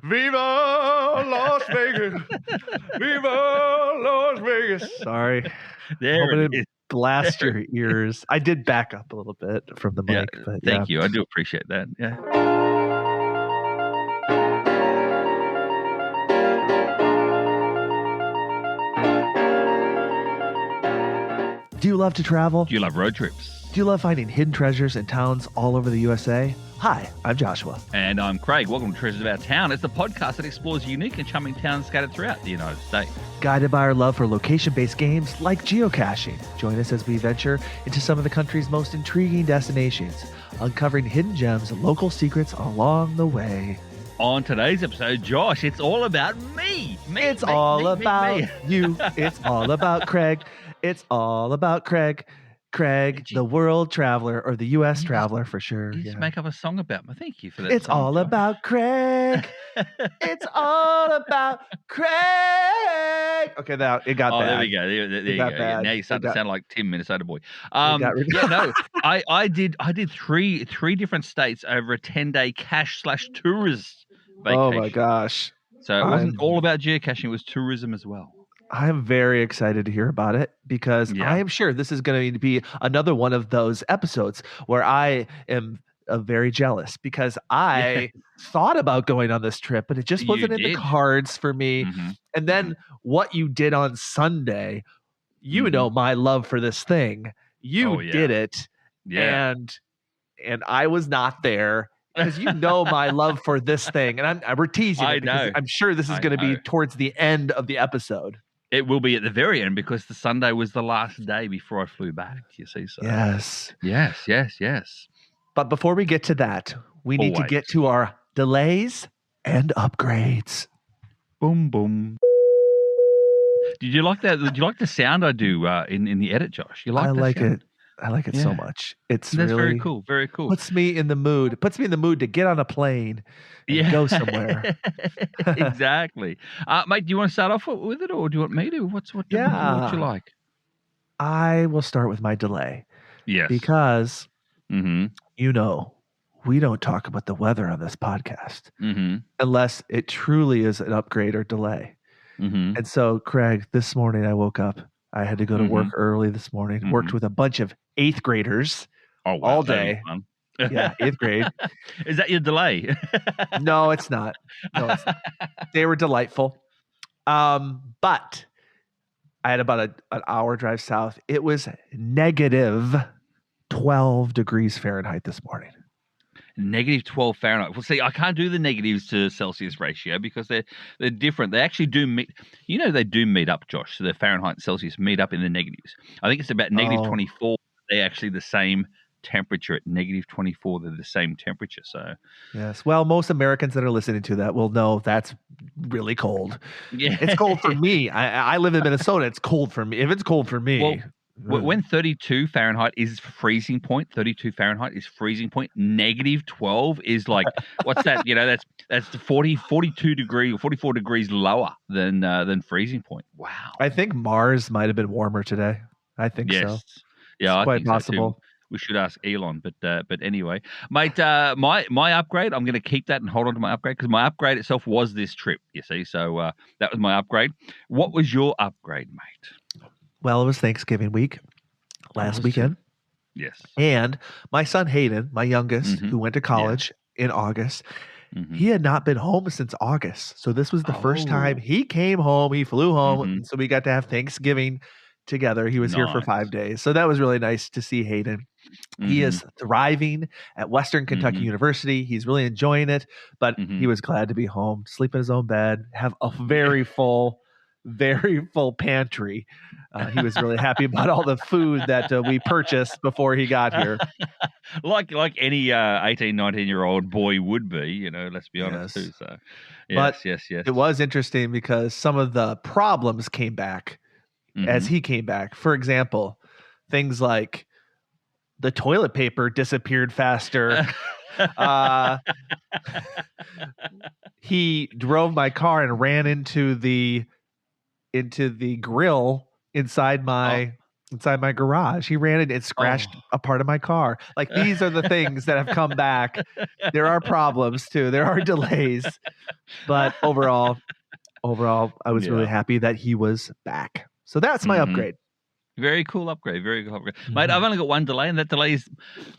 Viva Las Vegas. Viva Las Vegas. Sorry. There it is. Blast your ears. I did back up a little bit from the mic, but thank you. I do appreciate that. Yeah. Do you love to travel? Do you love road trips? Do you love finding hidden treasures in towns all over the USA? Hi, I'm Joshua. And I'm Craig. Welcome to Treasures of Our Town. It's the podcast that explores unique and charming towns scattered throughout the United States. Guided by our love for location-based games like geocaching. Join us as we venture into some of the country's most intriguing destinations, uncovering hidden gems and local secrets along the way. On today's episode, Josh, it's all about me. It's all about you. It's all about Craig. It's all about Craig. Craig, the world traveler, or the U.S. traveler for sure. You just make up a song about me. Thank you for that. It's all about Craig. It's all about Craig. Okay, now it got bad. There we go. There you go. Bad. Now you start to sound like Tim, Minnesota boy. I did three different states over a 10-day cache/tourist vacation. Oh my gosh! So it wasn't all about geocaching; it was tourism as well. I'm very excited to hear about it because I am sure this is going to be another one of those episodes where I am very jealous because I thought about going on this trip, but it just wasn't in the cards for me. Mm-hmm. And then what you did on Sunday, you know my love for this thing. You did it, and I was not there. Because you know my love for this thing, and we're teasing it because I'm sure this is going to be towards the end of the episode. It will be at the very end because the Sunday was the last day before I flew back. You see, so yes. But before we get to that, we need to get to our delays and upgrades. Boom, boom. Did you like that? Did you like the sound I do in the edit, Josh? You like? I like it. I like it so much. That's really very cool. Very cool. Puts me in the mood. It puts me in the mood to get on a plane and go somewhere. Exactly. Mate, do you want to start off with it or do you want me to? What you like? I will start with my delay. Yes. Because, we don't talk about the weather on this podcast unless it truly is an upgrade or delay. And so, Craig, this morning I woke up. I had to go to work early this morning, worked with a bunch of 8th graders all day. Yeah, 8th grade. Is that your delay? No, it's not. They were delightful. But I had about an hour drive south. It was negative 12 degrees Fahrenheit this morning. Negative 12 Fahrenheit. Well, see, I can't do the negatives to Celsius ratio because they're different. They actually do meet. They do meet up, Josh. So the Fahrenheit and Celsius meet up in the negatives. I think it's about negative 24. They're actually the same temperature. At negative 24, they're the same temperature. So yes. Well, most Americans that are listening to that will know that's really cold. Yeah, it's cold for me. I live in Minnesota. It's cold for me. If it's cold for me. Well, when 32 Fahrenheit is freezing point, negative 12 is like, what's that? That's 42 degrees or 44 degrees lower than freezing point. Wow. I think Mars might have been warmer today. I think so. Yeah, it's I quite think possible. So too. We should ask Elon, but anyway, mate, my upgrade, I'm going to keep that and hold on to my upgrade because my upgrade itself was this trip, you see. So that was my upgrade. What was your upgrade, mate? Well, it was Thanksgiving week last weekend. Yes. And my son Hayden, my youngest, who went to college in August, he had not been home since August. So this was the first time he came home. He flew home. And so we got to have Thanksgiving together. He was here for 5 days. So that was really nice to see Hayden. He is thriving at Western Kentucky University. He's really enjoying it, but he was glad to be home, sleep in his own bed, have a very full pantry. He was really happy about all the food that we purchased before he got here. like any 18, 19-year-old boy would be, let's be honest too. So, yes. It was interesting because some of the problems came back as he came back. For example, things like the toilet paper disappeared faster. He drove my car and ran into the grill inside my inside my garage. He ran it and scratched a part of my car. Like, these are the things that have come back. There are problems too. There are delays, but overall, I was really happy that he was back. So that's my upgrade. Very cool upgrade. Very cool upgrade. Mate, I've only got one delay, and that delay is...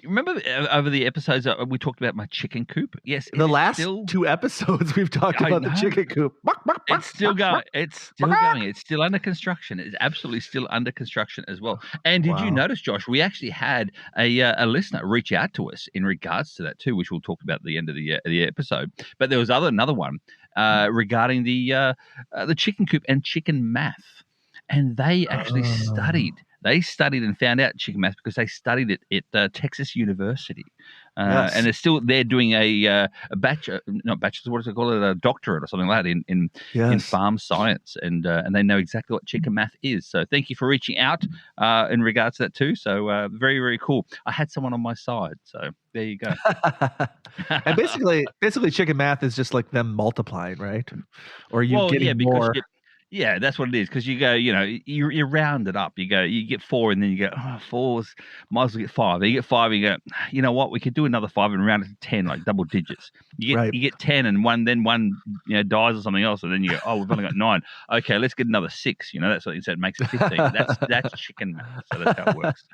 Remember over the episodes we talked about my chicken coop? Yes. The last 2 episodes we've talked about the chicken coop. It's still going. It's still going. It's still under construction. It's absolutely still under construction as well. And did you notice, Josh, we actually had a listener reach out to us in regards to that too, which we'll talk about at the end of the episode. But there was another one regarding the chicken coop and chicken math. And they actually studied and found out chicken math because they studied it at Texas University. And they're doing a bachelor's, what does it call it, a doctorate or something like that in farm science. And they know exactly what chicken math is. So thank you for reaching out in regards to that too. So very, very cool. I had someone on my side. So there you go. And basically chicken math is just like them multiplying, right? Or getting more... Yeah, that's what it is. Because you go, you round it up. You get 4, and then you go, 4's, might as well get 5. You get 5, and you go, you know what? We could do another 5 and round it to 10, like double digits. You get 10, and one dies or something else, and then you go, we've only got 9. Okay, let's get another 6. That's what you said. Makes it 15. That's chicken math. So that's how it works.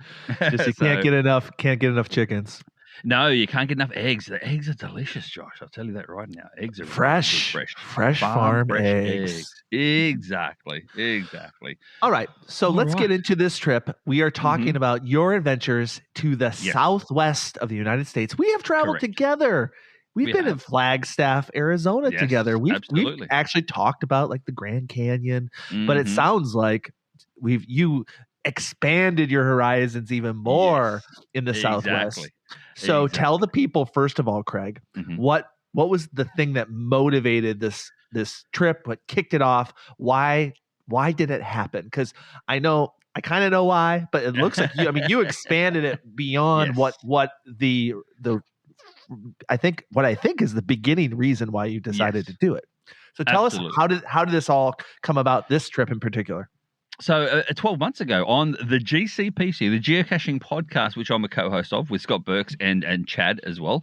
Just you can't get enough chickens. No, you can't get enough eggs. The eggs are delicious, Josh. I'll tell you that right now. Eggs are fresh farm eggs. Exactly. All right. So let's get into this trip. We are talking about your adventures to the southwest of the United States. We have traveled together. We've been in Flagstaff, Arizona together. We've actually talked about like the Grand Canyon, but it sounds like you expanded your horizons even more in the southwest. So tell the people, first of all, Craig, what was the thing that motivated this trip? What kicked it off? Why did it happen? Because I kind of know why, but it looks like you expanded it beyond what I think is the beginning reason why you decided to do it. So tell us, how did this all come about, this trip in particular? So 12 months ago on the GCPC, the Geocaching podcast, which I'm a co-host of with Scott Burks and Chad as well,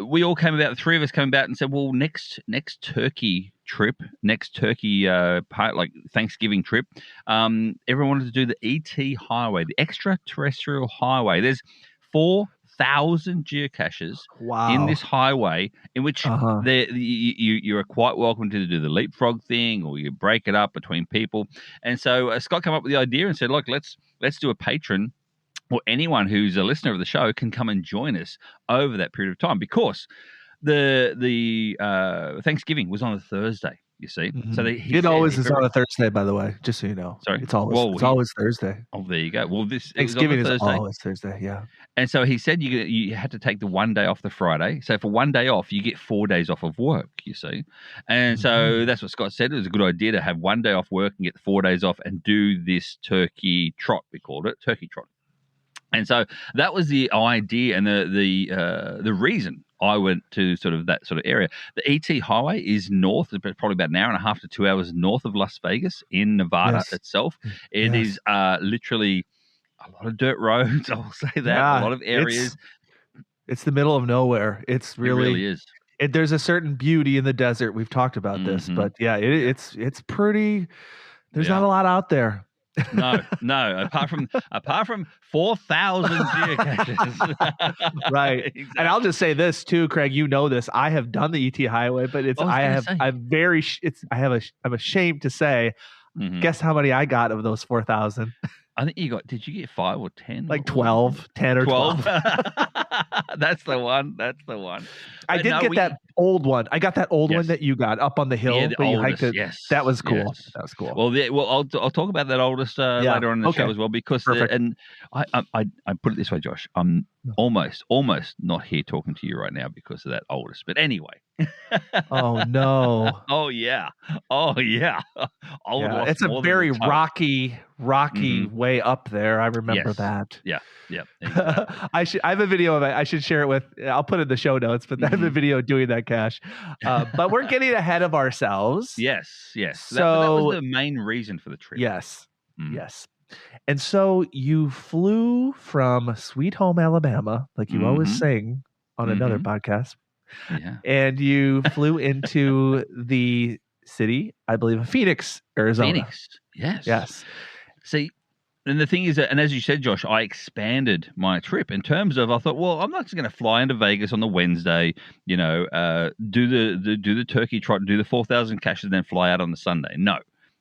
we all came about, the 3 of us came about and said, well, next Turkey trip, like Thanksgiving trip, everyone wanted to do the ET highway, the extraterrestrial highway. There's 4,000 geocaches in this highway, in which you are quite welcome to do the leapfrog thing, or you break it up between people. And so Scott came up with the idea and said, look, let's do a patron, or anyone who's a listener of the show can come and join us over that period of time, because the Thanksgiving was on a Thursday. You see, so it always is on a Thursday, by the way, just so you know. Sorry, it's always Thursday. Oh, there you go. Well, this Thanksgiving is always Thursday, yeah. And so he said you had to take the one day off the Friday. So for one day off, you get 4 days off of work. You see, and so that's what Scott said. It was a good idea to have one day off work and get 4 days off and do this turkey trot. We called it turkey trot. And so that was the idea and the reason I went to sort of that sort of area. The ET highway is north, probably about an hour and a half to 2 hours north of Las Vegas in Nevada itself. It is literally a lot of dirt roads. I'll say that. A lot of areas. It's the middle of nowhere. It really is. There's a certain beauty in the desert. We've talked about this, but it's pretty. There's not a lot out there. No. Apart from 4,000 geocaches, right? Exactly. And I'll just say this too, Craig. You know this. I have done the ET highway, but I'm ashamed to say. Guess how many I got of those 4,000? I think you got. Did you get 5 or 10? Like 12, 10 or 12. That's the one. I did get that old one. I got that old one that you got up on the hill. Yeah, the oldest, That was cool. Yes. That was cool. Well, I'll talk about that oldest later on in the show as well, because I put it this way, Josh. I'm almost not here talking to you right now because of that oldest. But anyway. Oh no. Oh yeah. It's a very rocky way up there. I remember that. Yeah. Exactly. I have a video of it. I should share it with. I'll put it in the show notes. But I have a video doing that, Cache. But we're getting ahead of ourselves. Yes. So that was the main reason for the trip. Yes. And so you flew from Sweet Home, Alabama, like you always sing on another podcast. Yeah. And you flew into the city, I believe, of Phoenix, Arizona. Phoenix. Yes. Yes. See, and the thing is that, and as you said, Josh, I expanded my trip in terms of, I thought, well, I'm not just going to fly into Vegas on the Wednesday, do the turkey trot, do the 4,000 caches, and then fly out on the Sunday. No,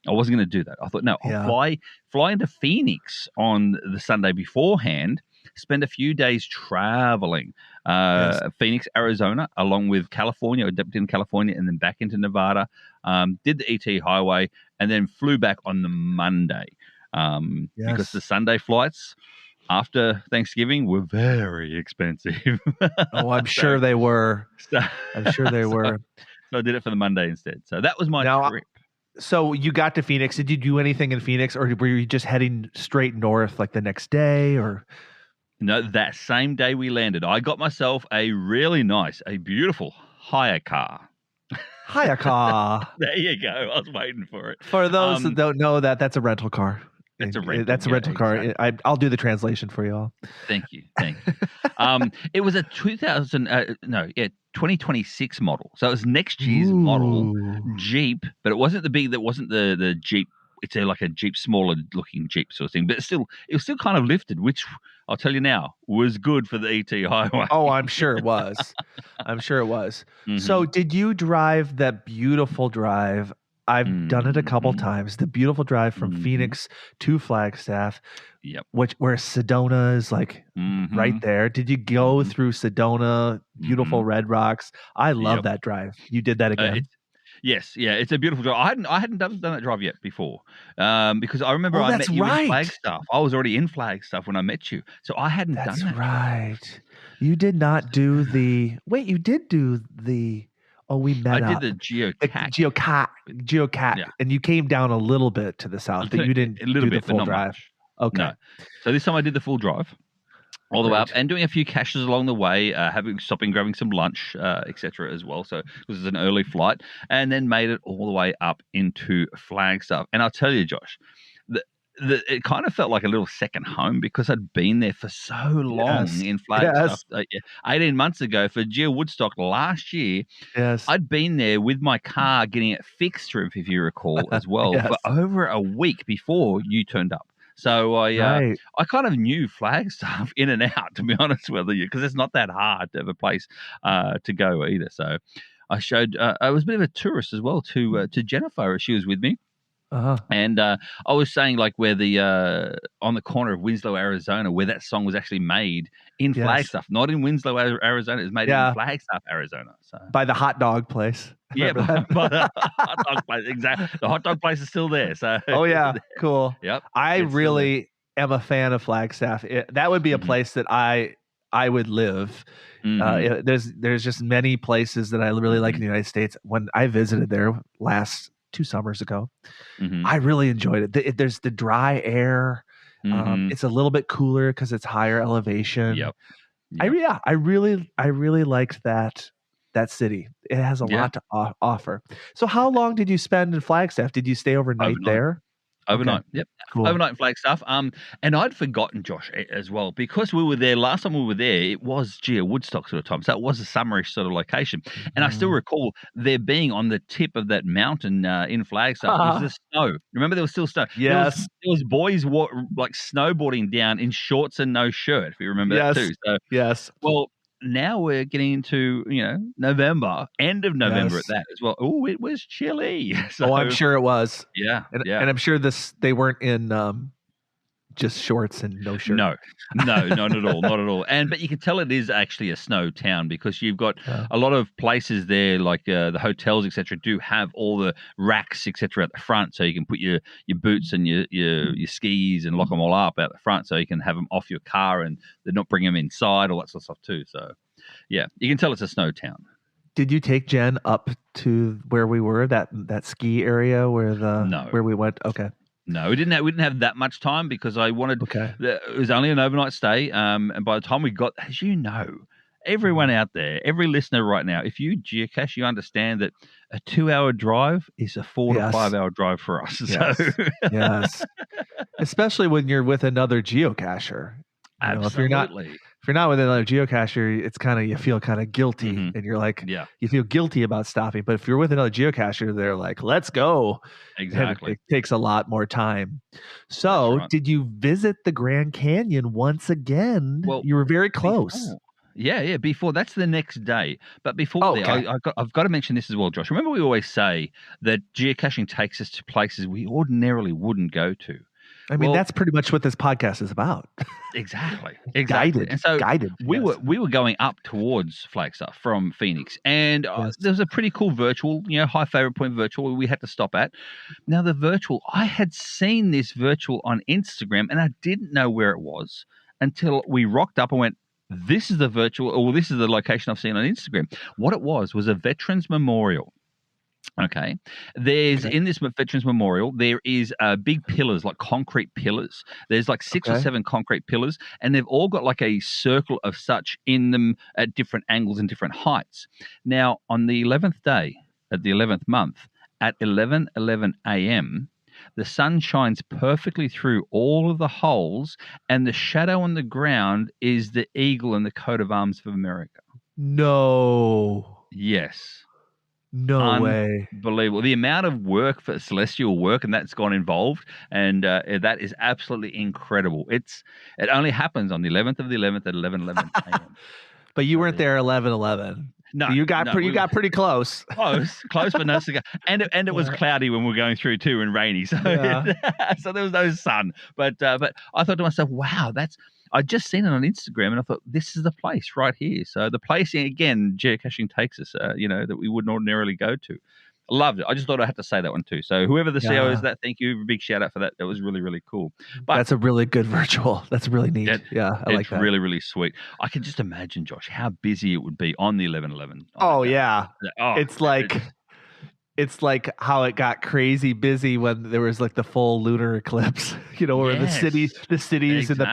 I wasn't going to do that. I thought, no, I'll fly into Phoenix on the Sunday beforehand, spend a few days traveling Phoenix, Arizona, along with California. I dipped in California and then back into Nevada, did the ET highway, and then flew back on the Monday. Because the Sunday flights after Thanksgiving were very expensive. Oh, I'm sure they were. I'm sure they were. So I did it for the Monday instead. So that was my trip. So you got to Phoenix. Did you do anything in Phoenix, or were you just heading straight north like the next day? Or no, that same day we landed, I got myself a really nice, a beautiful hire car. Hire car. There you go. I was waiting for it. For those that don't know that's a rental car. It's a rental. That's a rental car. Exactly. I'll do the translation for you all. Thank you. It was a 2026 model. So it was next year's model Jeep, but it wasn't the Jeep. It's like a Jeep, smaller looking Jeep sort of thing, but it was still kind of lifted, which I'll tell you now was good for the ET highway. Oh, I'm sure it was. Mm-hmm. So did you drive that beautiful drive? I've done it a couple times. The beautiful drive from Phoenix to Flagstaff, where Sedona is like right there. Did you go through Sedona, beautiful red rocks? I love that drive. You did that again? Yes, yeah, it's a beautiful drive. I hadn't done that drive yet before, because I remember I met you in Flagstaff. I was already in Flagstaff when I met you, so I hadn't done that. That's right. You did not do the. Wait, you did do the. Oh, we met up. I did the geocache. Geocache, and you came down a little bit to the south, but you didn't do the full drive. Much. Okay. No. So this time I did the full drive, all the way up, and doing a few caches along the way, stopping, grabbing some lunch, etc. as well. So it was an early flight, and then made it all the way up into Flagstaff. And I'll tell you, Josh, it kind of felt like a little second home because I'd been there for so long in Flagstaff. 18 months ago for Geo Woodstock last year, I'd been there with my car getting it fixed, if you recall, as well, for over a week before you turned up. So I kind of knew Flagstaff in and out, to be honest with you, because it's not that hard to have a place to go either. So I showed I was a bit of a tourist as well to Jennifer as she was with me. And I was saying, like, where on the corner of Winslow, Arizona, where that song was actually made in Flagstaff, not in Winslow, Arizona. It was made in Flagstaff, Arizona. So by the hot dog place. Yeah, by the hot dog place. Exactly. The hot dog place is still there. So cool. Yep. I really am a fan of Flagstaff. That would be a place that I would live. There's just many places that I really like in the United States. When I visited there last 2 summers ago, I really enjoyed it. There's the dry air. It's a little bit cooler because it's higher elevation. I really liked that city. It has a lot to offer. So how long did you spend in Flagstaff? Did you stay overnight there? Overnight. Okay. Yep. Cool. Overnight in Flagstaff. And I'd forgotten, Josh, as well, because we were there last time we were there, it was Geo Woodstock sort of time. So it was a summerish sort of location. And I still recall there being on the tip of that mountain in Flagstaff was the snow. Remember, there was still snow. Yes. There was boys like snowboarding down in shorts and no shirt, if you remember that too. So, well, now we're getting into, November, end of November at that as well. Oh, it was chilly. So, I'm sure it was. Yeah. And I'm sure they weren't in just shorts and no shirt. No, not at all. Not at all. But you can tell it is actually a snow town because you've got a lot of places there, like the hotels, etc., do have all the racks, etc., at the front, so you can put your boots and your skis and lock them all up out the front, so you can have them off your car and they're not bringing them inside, all that sort of stuff too. So, yeah, you can tell it's a snow town. Did you take Jen up to where we were, that ski area where we went? Okay. No, we didn't have that much time because I wanted. It was only an overnight stay, and by the time we got, as you know, everyone out there, every listener right now, if you geocache, you understand that a 2-hour drive is a 4 to 5 hour drive for us. Yes. So Yes. Especially when you're with another geocacher. You know, absolutely. if you're not with another geocacher, it's kind of, you feel kind of guilty, and you're like, you feel guilty about stopping. But if you're with another geocacher, they're like, let's go. Exactly. It takes a lot more time. So did you visit the Grand Canyon once again? Well, you were very close. Before, that's the next day. But before I've got to mention this as well, Josh. Remember, we always say that geocaching takes us to places we ordinarily wouldn't go to. I mean, that's pretty much what this podcast is about. Exactly. Guided. And so guided. We were going up towards Flagstaff from Phoenix, and there was a pretty cool virtual, high favorite point virtual we had to stop at. Now, the virtual, I had seen this virtual on Instagram, and I didn't know where it was until we rocked up and went, this is the virtual, or this is the location I've seen on Instagram. What it was a veterans memorial. Okay. In this Veterans Memorial, there is big pillars, like concrete pillars. There's like 6 or 7 concrete pillars, and they've all got like a circle of such in them at different angles and different heights. Now, on the 11th day, at the 11th month, at 11:11 a.m., the sun shines perfectly through all of the holes, and the shadow on the ground is the eagle and the coat of arms of America. No. Yes. No way. Unbelievable. The amount of work for celestial work and that's gone involved, and that is absolutely incredible. It only happens on the 11th of the 11th at 11:11 a.m. But you weren't there 11:11. No, you got pretty close. Close, but no cigar. And it was cloudy when we were going through too, and rainy. So so there was no sun. But I thought to myself, wow, I'd just seen it on Instagram, and I thought, this is the place right here. So the place, again, geocaching takes us, that we wouldn't ordinarily go to. Loved it. I just thought I had to say that one too. So whoever the CEO is, thank you. A big shout out for that. That was really, really cool. But that's a really good virtual. That's really neat. I like that. It's really, really sweet. I can just imagine, Josh, how busy it would be on the 11:11. Oh, yeah. It's like how it got crazy busy when there was like the full lunar eclipse, where the cities in the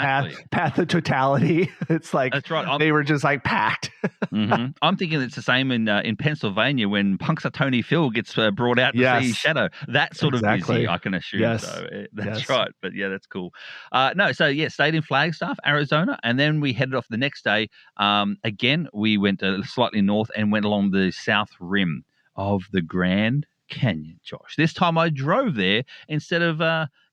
path of totality. It's like that's right. They were just like packed. I'm thinking it's the same in Pennsylvania when Punxsutawney Phil gets brought out to see Shadow. That sort of busy, I can assume. Yes. So that's right. But that's cool. Stayed in Flagstaff, Arizona, and then we headed off the next day. Again, we went slightly north and went along the south rim of the Grand Canyon, Josh. This time I drove there instead of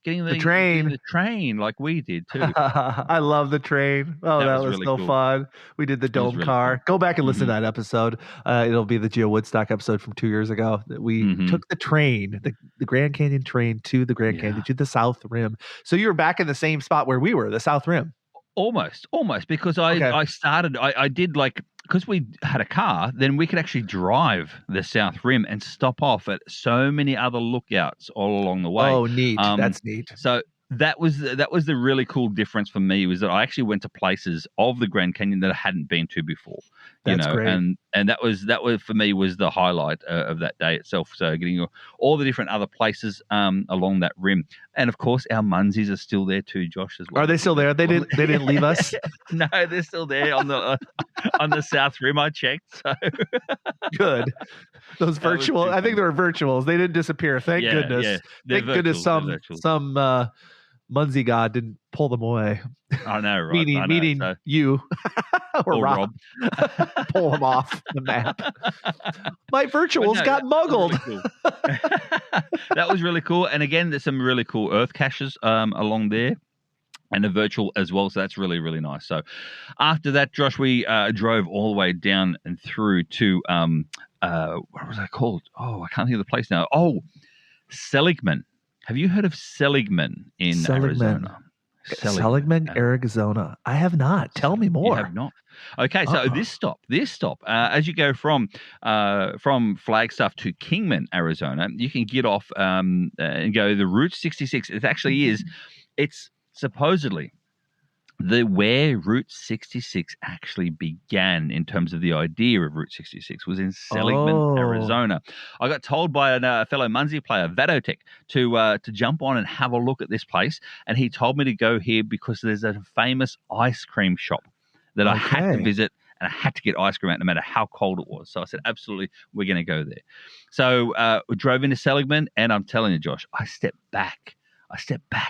getting the train like we did too. I love the train. Oh, that was really so fun. We did the dome car. Go back and listen to that episode. It'll be the Geo Woodstock episode from 2 years ago. We took the train, the Grand Canyon train to the Grand Canyon, to the South Rim. So you were back in the same spot where we were, the South Rim. Almost, because I did like, because we had a car, then we could actually drive the South Rim and stop off at so many other lookouts all along the way. Oh, neat. That's neat. So that was the really cool difference for me, was that I actually went to places of the Grand Canyon that I hadn't been to before. That's great. And that was for me was the highlight of that day itself. So getting all the different other places along that rim, and of course our Munsies are still there too, Josh, as well. Are they still there? They didn't leave us. No, they're still there on the South Rim. I checked. So good. Those virtual. I think they were virtuals. They didn't disappear. Thank goodness. Yeah. Thank goodness some Munsie god didn't pull them away. I know, right? Meaning you or Rob. Pull them off the map. My virtuals got muggled. Really cool. That was really cool. And again, there's some really cool Earthcaches along there, and a virtual as well. So that's really, really nice. So after that, Josh, we drove all the way down and through to what was that called? Oh, I can't think of the place now. Oh, Seligman. Have you heard of Seligman in Arizona? Seligman, Arizona. I have not. Tell me more. You have not. Okay, so this stop, as you go from Flagstaff to Kingman, Arizona, you can get off and go the Route 66. It actually is. It's supposedly where Route 66 actually began in terms of the idea of Route 66 was in Seligman, Arizona. I got told by a fellow Munsie player, Vadotech, to jump on and have a look at this place, and he told me to go here because there's a famous ice cream shop that I had to visit and I had to get ice cream out no matter how cold it was. So I said, absolutely, we're going to go there. So we drove into Seligman, and I'm telling you, Josh, I stepped back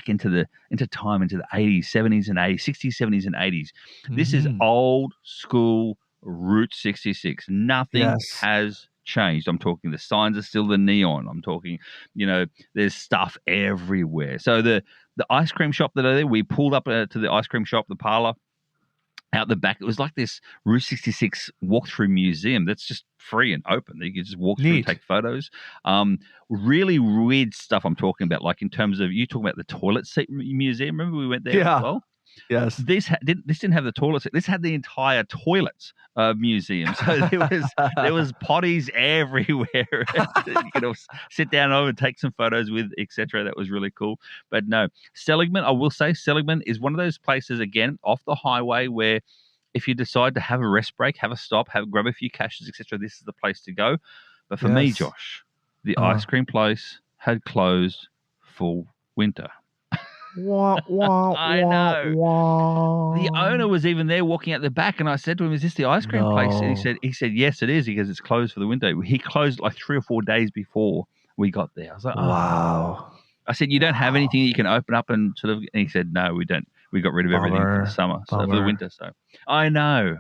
into time, into the 80s, 70s, and 80s, 60s, 70s, and 80s. This is old school Route 66. Nothing has changed. I'm talking the signs are still the neon. I'm talking, there's stuff everywhere. So the ice cream shop that are there, we pulled up to the ice cream shop, the parlor, out the back. It was like this Route 66 walkthrough museum that's just free and open. You can just walk through and take photos. Really weird stuff I'm talking about, like in terms of, you talking about the toilet seat museum. Remember we went there as well? Yes. This didn't have the toilet seat. This had the entire toilets museum. So there was potties everywhere. You could sit down over and take some photos with, etc. That was really cool. But no, Seligman, I will say Seligman is one of those places, again, off the highway, where if you decide to have a rest break, have a stop, grab a few caches, etc., this is the place to go. But for me, Josh, the ice cream place had closed for winter. I know. The owner was even there walking out the back, and I said to him, "Is this the ice cream place?" And he said, "Yes, it is." He goes, "It's closed for the winter." He closed like 3 or 4 days before we got there. I was like, "Wow." I said, "You don't have anything that you can open up and sort of?" And he said, "No, we don't. We got rid of everything for the summer, for the winter." So I know.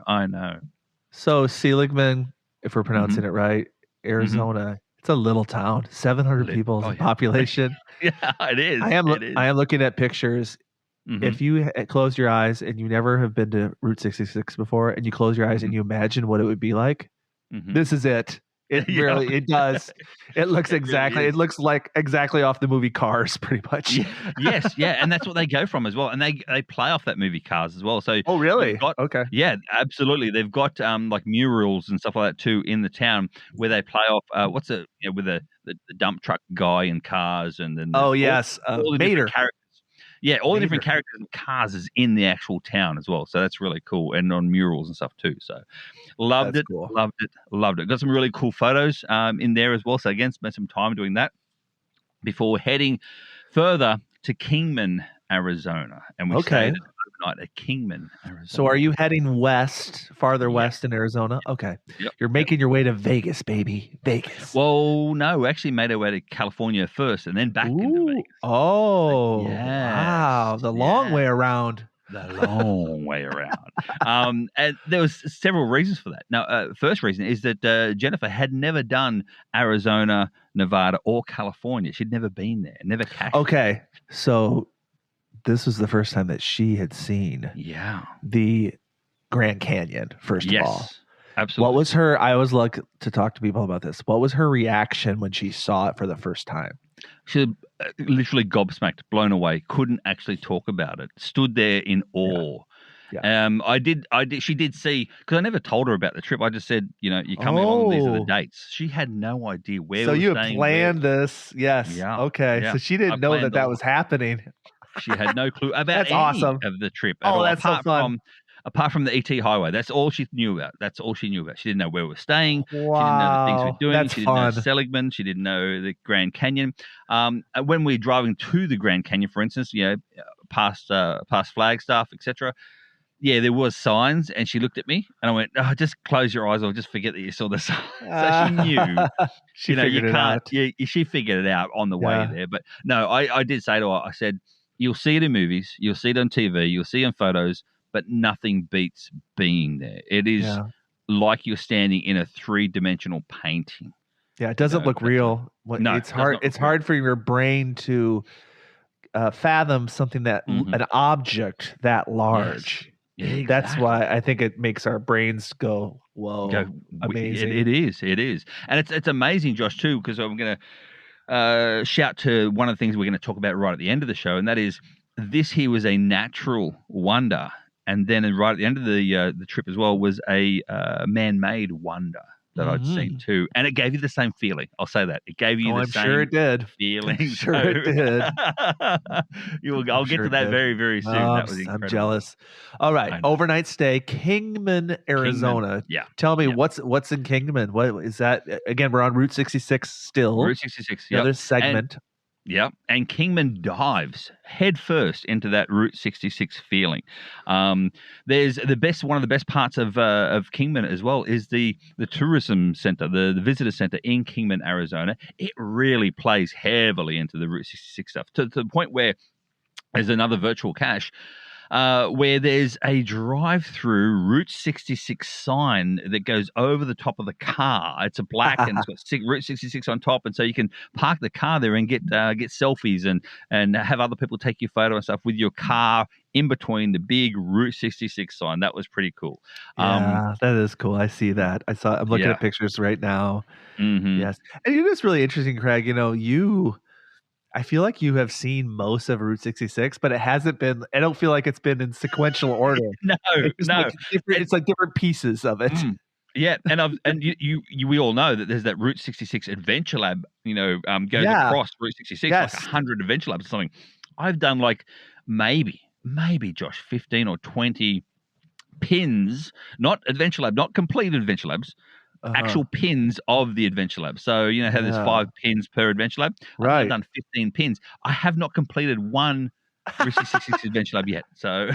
So Seligman, if we're pronouncing it right, Arizona. It's a little town, 700 people in population. Yeah, it is. I am looking at pictures. If you close your eyes and you never have been to Route 66 before, and you close your eyes and you imagine what it would be like, this is it. It really, it does. It looks exactly. It looks like exactly off the movie Cars, pretty much. Yes, and that's what they go from as well. And they play off that movie Cars as well. So really? Okay. Yeah, absolutely. They've got like murals and stuff like that too in the town where they play off. With the dump truck guy and Cars, and then all the Mater characters. Yeah, all the different characters and cars is in the actual town as well. So that's really cool. And on murals and stuff too. So loved it. Got some really cool photos in there as well. So again, spent some time doing that before heading further to Kingman, Arizona. And we stayed overnight at Kingman, Arizona. So are you heading farther west in Arizona? Okay. Yep. You're making your way to Vegas, baby. Vegas. Well, no, we actually made our way to California first and then back into Vegas. Oh, wow. The long way around. The long way around. And there was several reasons for that. Now, first reason is that Jennifer had never done Arizona, Nevada, or California. She'd never been there, never cached. Okay. So this was the first time that she had seen the Grand Canyon, first of all. Absolutely. What was her, I always like to talk to people about this. What was her reaction when she saw it for the first time? She literally gobsmacked, blown away, couldn't actually talk about it, stood there in awe. She did see, because I never told her about the trip. I just said, you're coming along, these are the dates. She had no idea where we were staying. So you planned this. Yes. Yeah. Okay. Yeah. So she didn't know that was happening. She had no clue about any of the trip at all. That's so fun. Apart from the ET highway, that's all she knew about. She didn't know where we were staying. Wow. She didn't know the things we were doing. She didn't know Seligman. She didn't know the Grand Canyon. When we were driving to the Grand Canyon, for instance, past Flagstaff, etc. Yeah, there was signs, and she looked at me, and I went, "Oh, just close your eyes, or just forget that you saw the sign." So she knew. She figured it out. Yeah, she figured it out on the way there. But no, I did say to her, I said, "You'll see it in movies, you'll see it on TV, you'll see it in photos, but nothing beats being there. It is like you're standing in a 3-dimensional painting." Yeah, it doesn't look real. No, it's hard. It's hard for your brain to fathom something that an object that large. Yeah, exactly. That's why I think it makes our brains go, "Whoa, amazing!" It is, and it's amazing, Josh, too, because I'm going to shout to one of the things we're going to talk about right at the end of the show, and that is this here was a natural wonder. And then right at the end of the trip as well was a man-made wonder that I'd seen too. And it gave you the same feeling. I'll say that. It gave you the same sure it did. feeling. I'm sure it did. I'll get to that very, very soon. That was incredible. I'm jealous. All right. Overnight stay, Kingman, Arizona. Yeah. Tell me what's in Kingman? What is that? Again, we're on Route 66 still. Route 66. Another segment. Yeah, and Kingman dives headfirst into that Route 66 feeling. There's one of the best parts of Kingman as well is the tourism center, the visitor center in Kingman, Arizona. It really plays heavily into the Route 66 stuff to the point where there's another virtual cache where there's a drive-through Route 66 sign that goes over the top of the car. It's a black and it's got Route 66 on top, and so you can park the car there and get selfies and have other people take your photo and stuff with your car in between the big Route 66 sign. That was pretty cool. Yeah, that is cool. I see that. I'm looking at pictures right now. Mm-hmm. Yes, and it's really interesting, Craig. I feel like you have seen most of Route 66, but it hasn't been. I don't feel like it's been in sequential order. No. It's like different pieces of it. Yeah, and we all know that there's that Route 66 Adventure Lab. Goes across Route 66, like 100 Adventure Labs or something. I've done like maybe Josh, 15 or 20 pins, not Adventure Lab, not complete Adventure Labs. Actual pins of the Adventure Lab. So, how there's 5 pins per Adventure Lab. I've done 15 pins. I have not completed one Route 66 Adventure Lab yet. So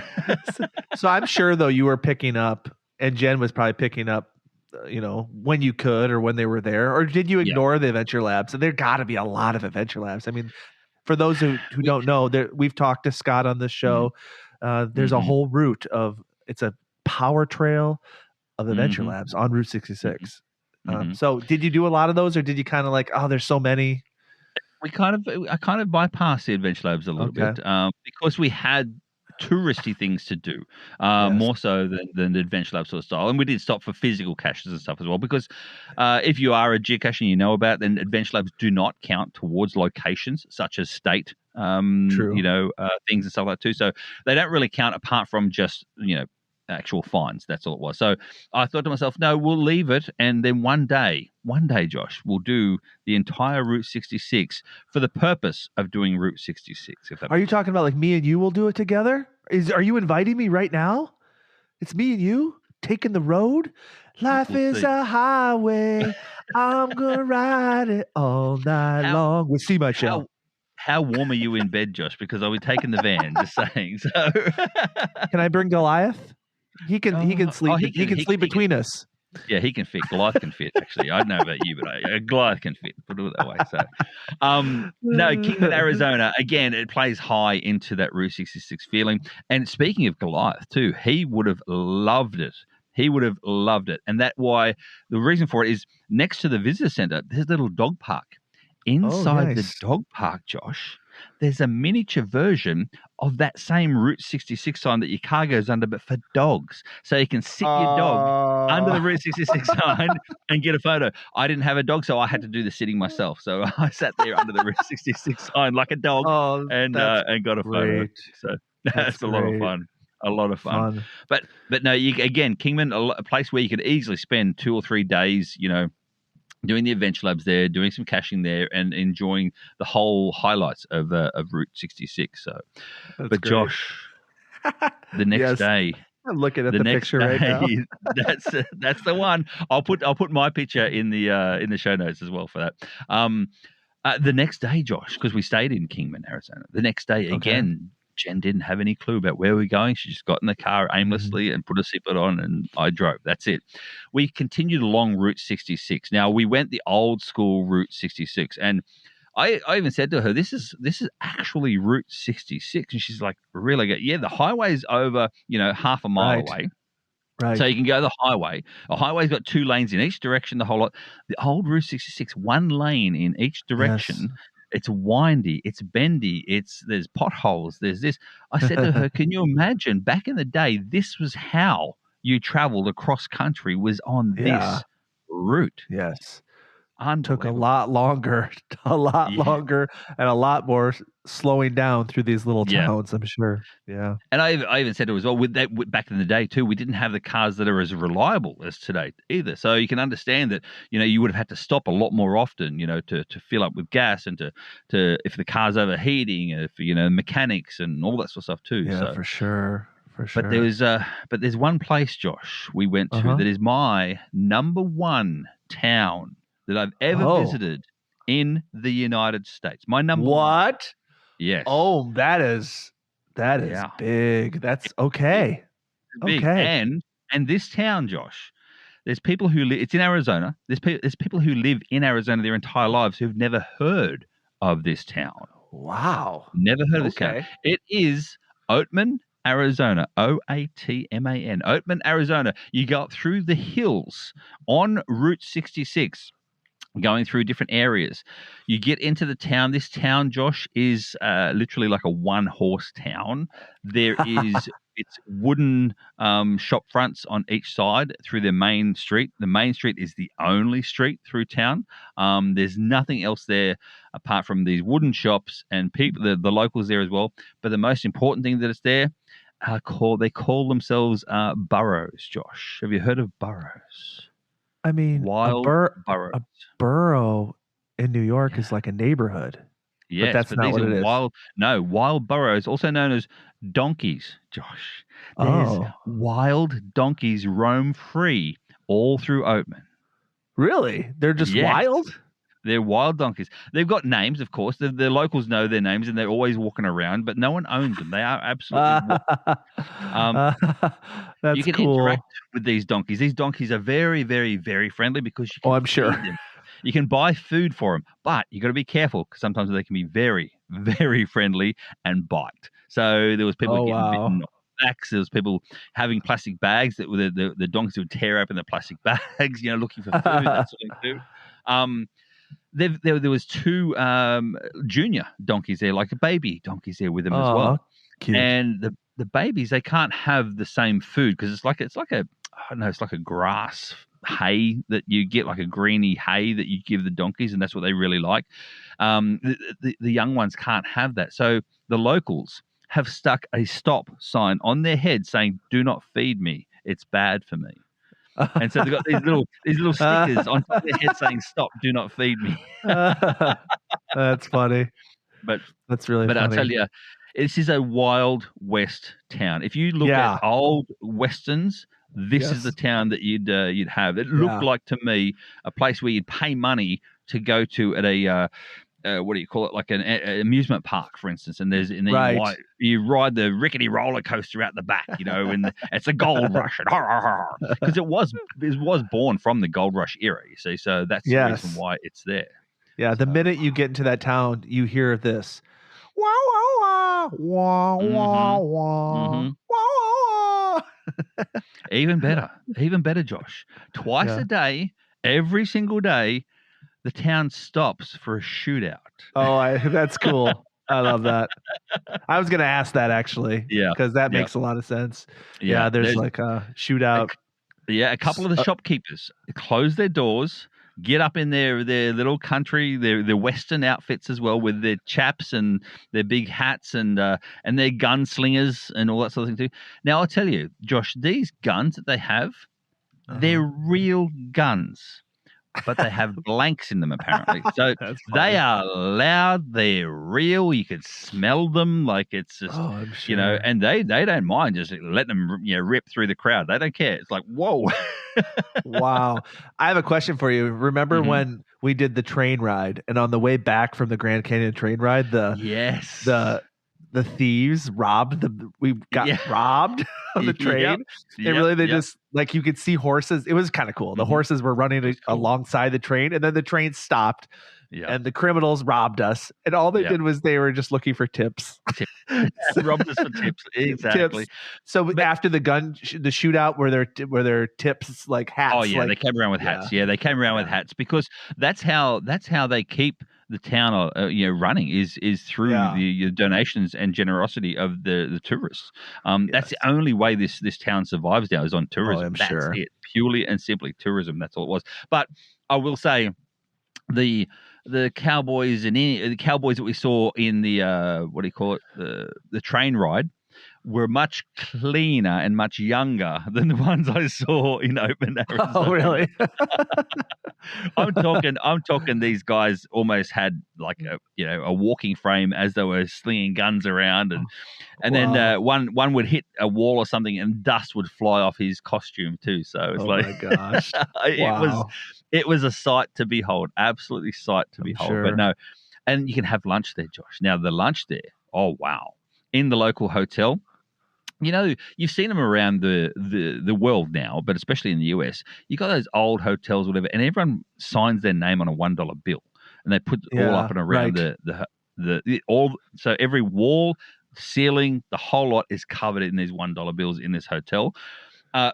I'm sure, though, you were picking up, and Jen was probably picking up, when you could or when they were there. Or did you ignore the Adventure Labs? So there got to be a lot of Adventure Labs. I mean, for those who don't know, we've talked to Scott on this show. There's a whole route it's a power trail of Adventure Labs on Route 66. So did you do a lot of those, or did you kind of like, there's so many? I kind of bypassed the Adventure Labs a little bit because we had touristy things to do more so than the Adventure Lab sort of style. And we did stop for physical caches and stuff as well, because if you are a geocache and you know about, then Adventure Labs do not count towards locations such as state things and stuff like that too. So they don't really count apart from just actual fines. That's all it was. So I thought to myself, no, we'll leave it, and then one day, Josh, we'll do the entire Route 66 for the purpose of doing Route 66. Are you talking about like me and you will do it together? Are you inviting me right now? It's me and you taking the road. Life is a highway. I'm gonna ride it all night long. We'll see my show. How warm are you in bed, Josh? Because I'll be taking the van. Just saying. So, can I bring Goliath? He can sleep. He can sleep between us. Yeah, he can fit. Goliath can fit. Actually, I don't know about you, but Goliath can fit. Put it that way. So, no, Kingman, Arizona. Again, it plays high into that Route 66 feeling. And speaking of Goliath, too, he would have loved it. And the reason for it is next to the visitor center, there's a little dog park. Inside the dog park, Josh, there's a miniature version of that same Route 66 sign that your car goes under, but for dogs. So you can sit your dog under the Route 66 sign and get a photo. I didn't have a dog, so I had to do the sitting myself. So I sat there under the Route 66 sign like a dog and got a photo. So that's a lot of fun. A lot of fun. But no, again, Kingman, a place where you could easily spend 2 or 3 days, doing the Adventure Labs there, doing some caching there, and enjoying the whole highlights of Route 66. So, that's but great. Josh, the next day, I'm looking at the picture right now. That's the one. I'll put my picture in the show notes as well for that. The next day, Josh, because we stayed in Kingman, Arizona. The next day again. Jen didn't have any clue about where we were going. She just got in the car aimlessly and put a seatbelt on, and I drove. That's it. We continued along Route 66. Now, we went the old school Route 66, and I even said to her, this is actually Route 66. And she's like, really? Yeah, the highway's over, half a mile away. Right. So you can go the highway. A highway's got 2 lanes in each direction, the whole lot. The old Route 66, 1 lane in each direction. Yes. It's windy, it's bendy, there's potholes, there's this. I said to her, can you imagine back in the day, this was how you traveled across country, was on this route. Yes. Took a lot longer, longer, and a lot more slowing down through these little towns, I'm sure. Yeah. And I even said to her as well, back in the day too, we didn't have the cars that are as reliable as today either. So you can understand that, you would have had to stop a lot more often, to fill up with gas and to if the car's overheating, if, mechanics and all that sort of stuff too. Yeah, so, for sure. But there's one place, Josh, we went to that is my number 1 town that I've ever visited in the United States. My number one. What? Yes. Oh, that is big. That's okay. Big. Okay. And this town, Josh, there's people who live. It's in Arizona. There's people who live in Arizona their entire lives who've never heard of this town. Wow. Never heard of this town. It is Oatman, Arizona. Oatman. Oatman, Arizona. You go up through the hills on Route 66. Going through different areas. You get into the town. This town, Josh, is literally like a one-horse town. There is it's wooden shop fronts on each side through the main street. The main street is the only street through town. There's nothing else there apart from these wooden shops and people, the locals there as well. But the most important thing that is there, they call themselves burros, Josh. Have you heard of burros? I mean, wild burros. A burrow in New York is like a neighborhood. Yes, but that's not what it is. Wild burros, also known as donkeys, Josh. There's wild donkeys roam free all through Oatman. Really? They're just wild? They're wild donkeys. They've got names, of course. The locals know their names, and they're always walking around, but no one owns them. They are absolutely that's you can interact with these donkeys. These donkeys are very, very, very friendly because you can I'm sure. them. You can buy food for them, but you got to be careful because sometimes they can be very, very friendly and bite. So there was people getting bitten on the backs. There was people having plastic bags that the donkeys would tear open the plastic bags, looking for food, that sort of thing. There was two junior donkeys there, like a baby donkeys there with them as well. Cute. And the babies, they can't have the same food because it's like a grass hay that you get, like a greeny hay that you give the donkeys, and that's what they really like. The young ones can't have that. So the locals have stuck a stop sign on their head saying, "Do not feed me. It's bad for me." And so they've got these little stickers on top of their head saying, "Stop, do not feed me." That's funny. But that's really funny. I'll tell you, this is a Wild West town. If you look at old westerns, this is the town that you'd have. It looked like to me a place where you'd pay money to go to at a what do you call it? Like an amusement park, for instance. And you ride the rickety roller coaster out the back, and it's a gold rush. Because it was born from the gold rush era, you see. So that's the reason why it's there. Yeah, the minute you get into that town, you hear this. Wah, wah, wah, wah, wah, wah. Even better, Josh. Twice a day, every single day, the town stops for a shootout. That's cool. I love that. I was going to ask that actually. Yeah. Because that makes a lot of sense. Yeah, there's like a shootout. A couple of the shopkeepers close their doors, get up in their little country, their Western outfits as well, with their chaps and their big hats and their gunslingers and all that sort of thing too. Now, I'll tell you, Josh, these guns that they have, they're real guns. But they have blanks in them, apparently. So they are loud. They're real. You can smell them. Like it's just, I'm sure. and they don't mind just letting them, rip through the crowd. They don't care. It's like, whoa. Wow. I have a question for you. Remember when we did the train ride, and on the way back from the Grand Canyon train ride, the thieves robbed we got robbed on the train. They just, like, you could see horses. It was kind of cool. The horses were running alongside the train, and then the train stopped and the criminals robbed us, and all they did was they were just looking for tips. Robbed us for tips. Exactly. Tips. So after the shootout, were there tips, like hats? Oh yeah, they came around with hats. Yeah, they came around with hats because that's how they keep the town running is through the donations and generosity of the tourists. That's the only way this town survives now, is on tourism. That's it. Purely and simply tourism. That's all it was. But I will say the cowboys and the cowboys that we saw in the what do you call it, the train ride were much cleaner and much younger than the ones I saw in Oatman, Arizona. Oh, really? I'm talking. These guys almost had like a walking frame as they were slinging guns around, and then one would hit a wall or something, and dust would fly off his costume too. So it's my gosh, it was a sight to behold, absolutely sight to behold. Sure. But no, and you can have lunch there, Josh. Now the lunch there, oh wow, in the local hotel. You've seen them around the world now, but especially in the US. You got those old hotels, whatever, and everyone signs their name on a $1 bill, and they put it all up and around the all. So every wall, ceiling, the whole lot is covered in these $1 bills in this hotel.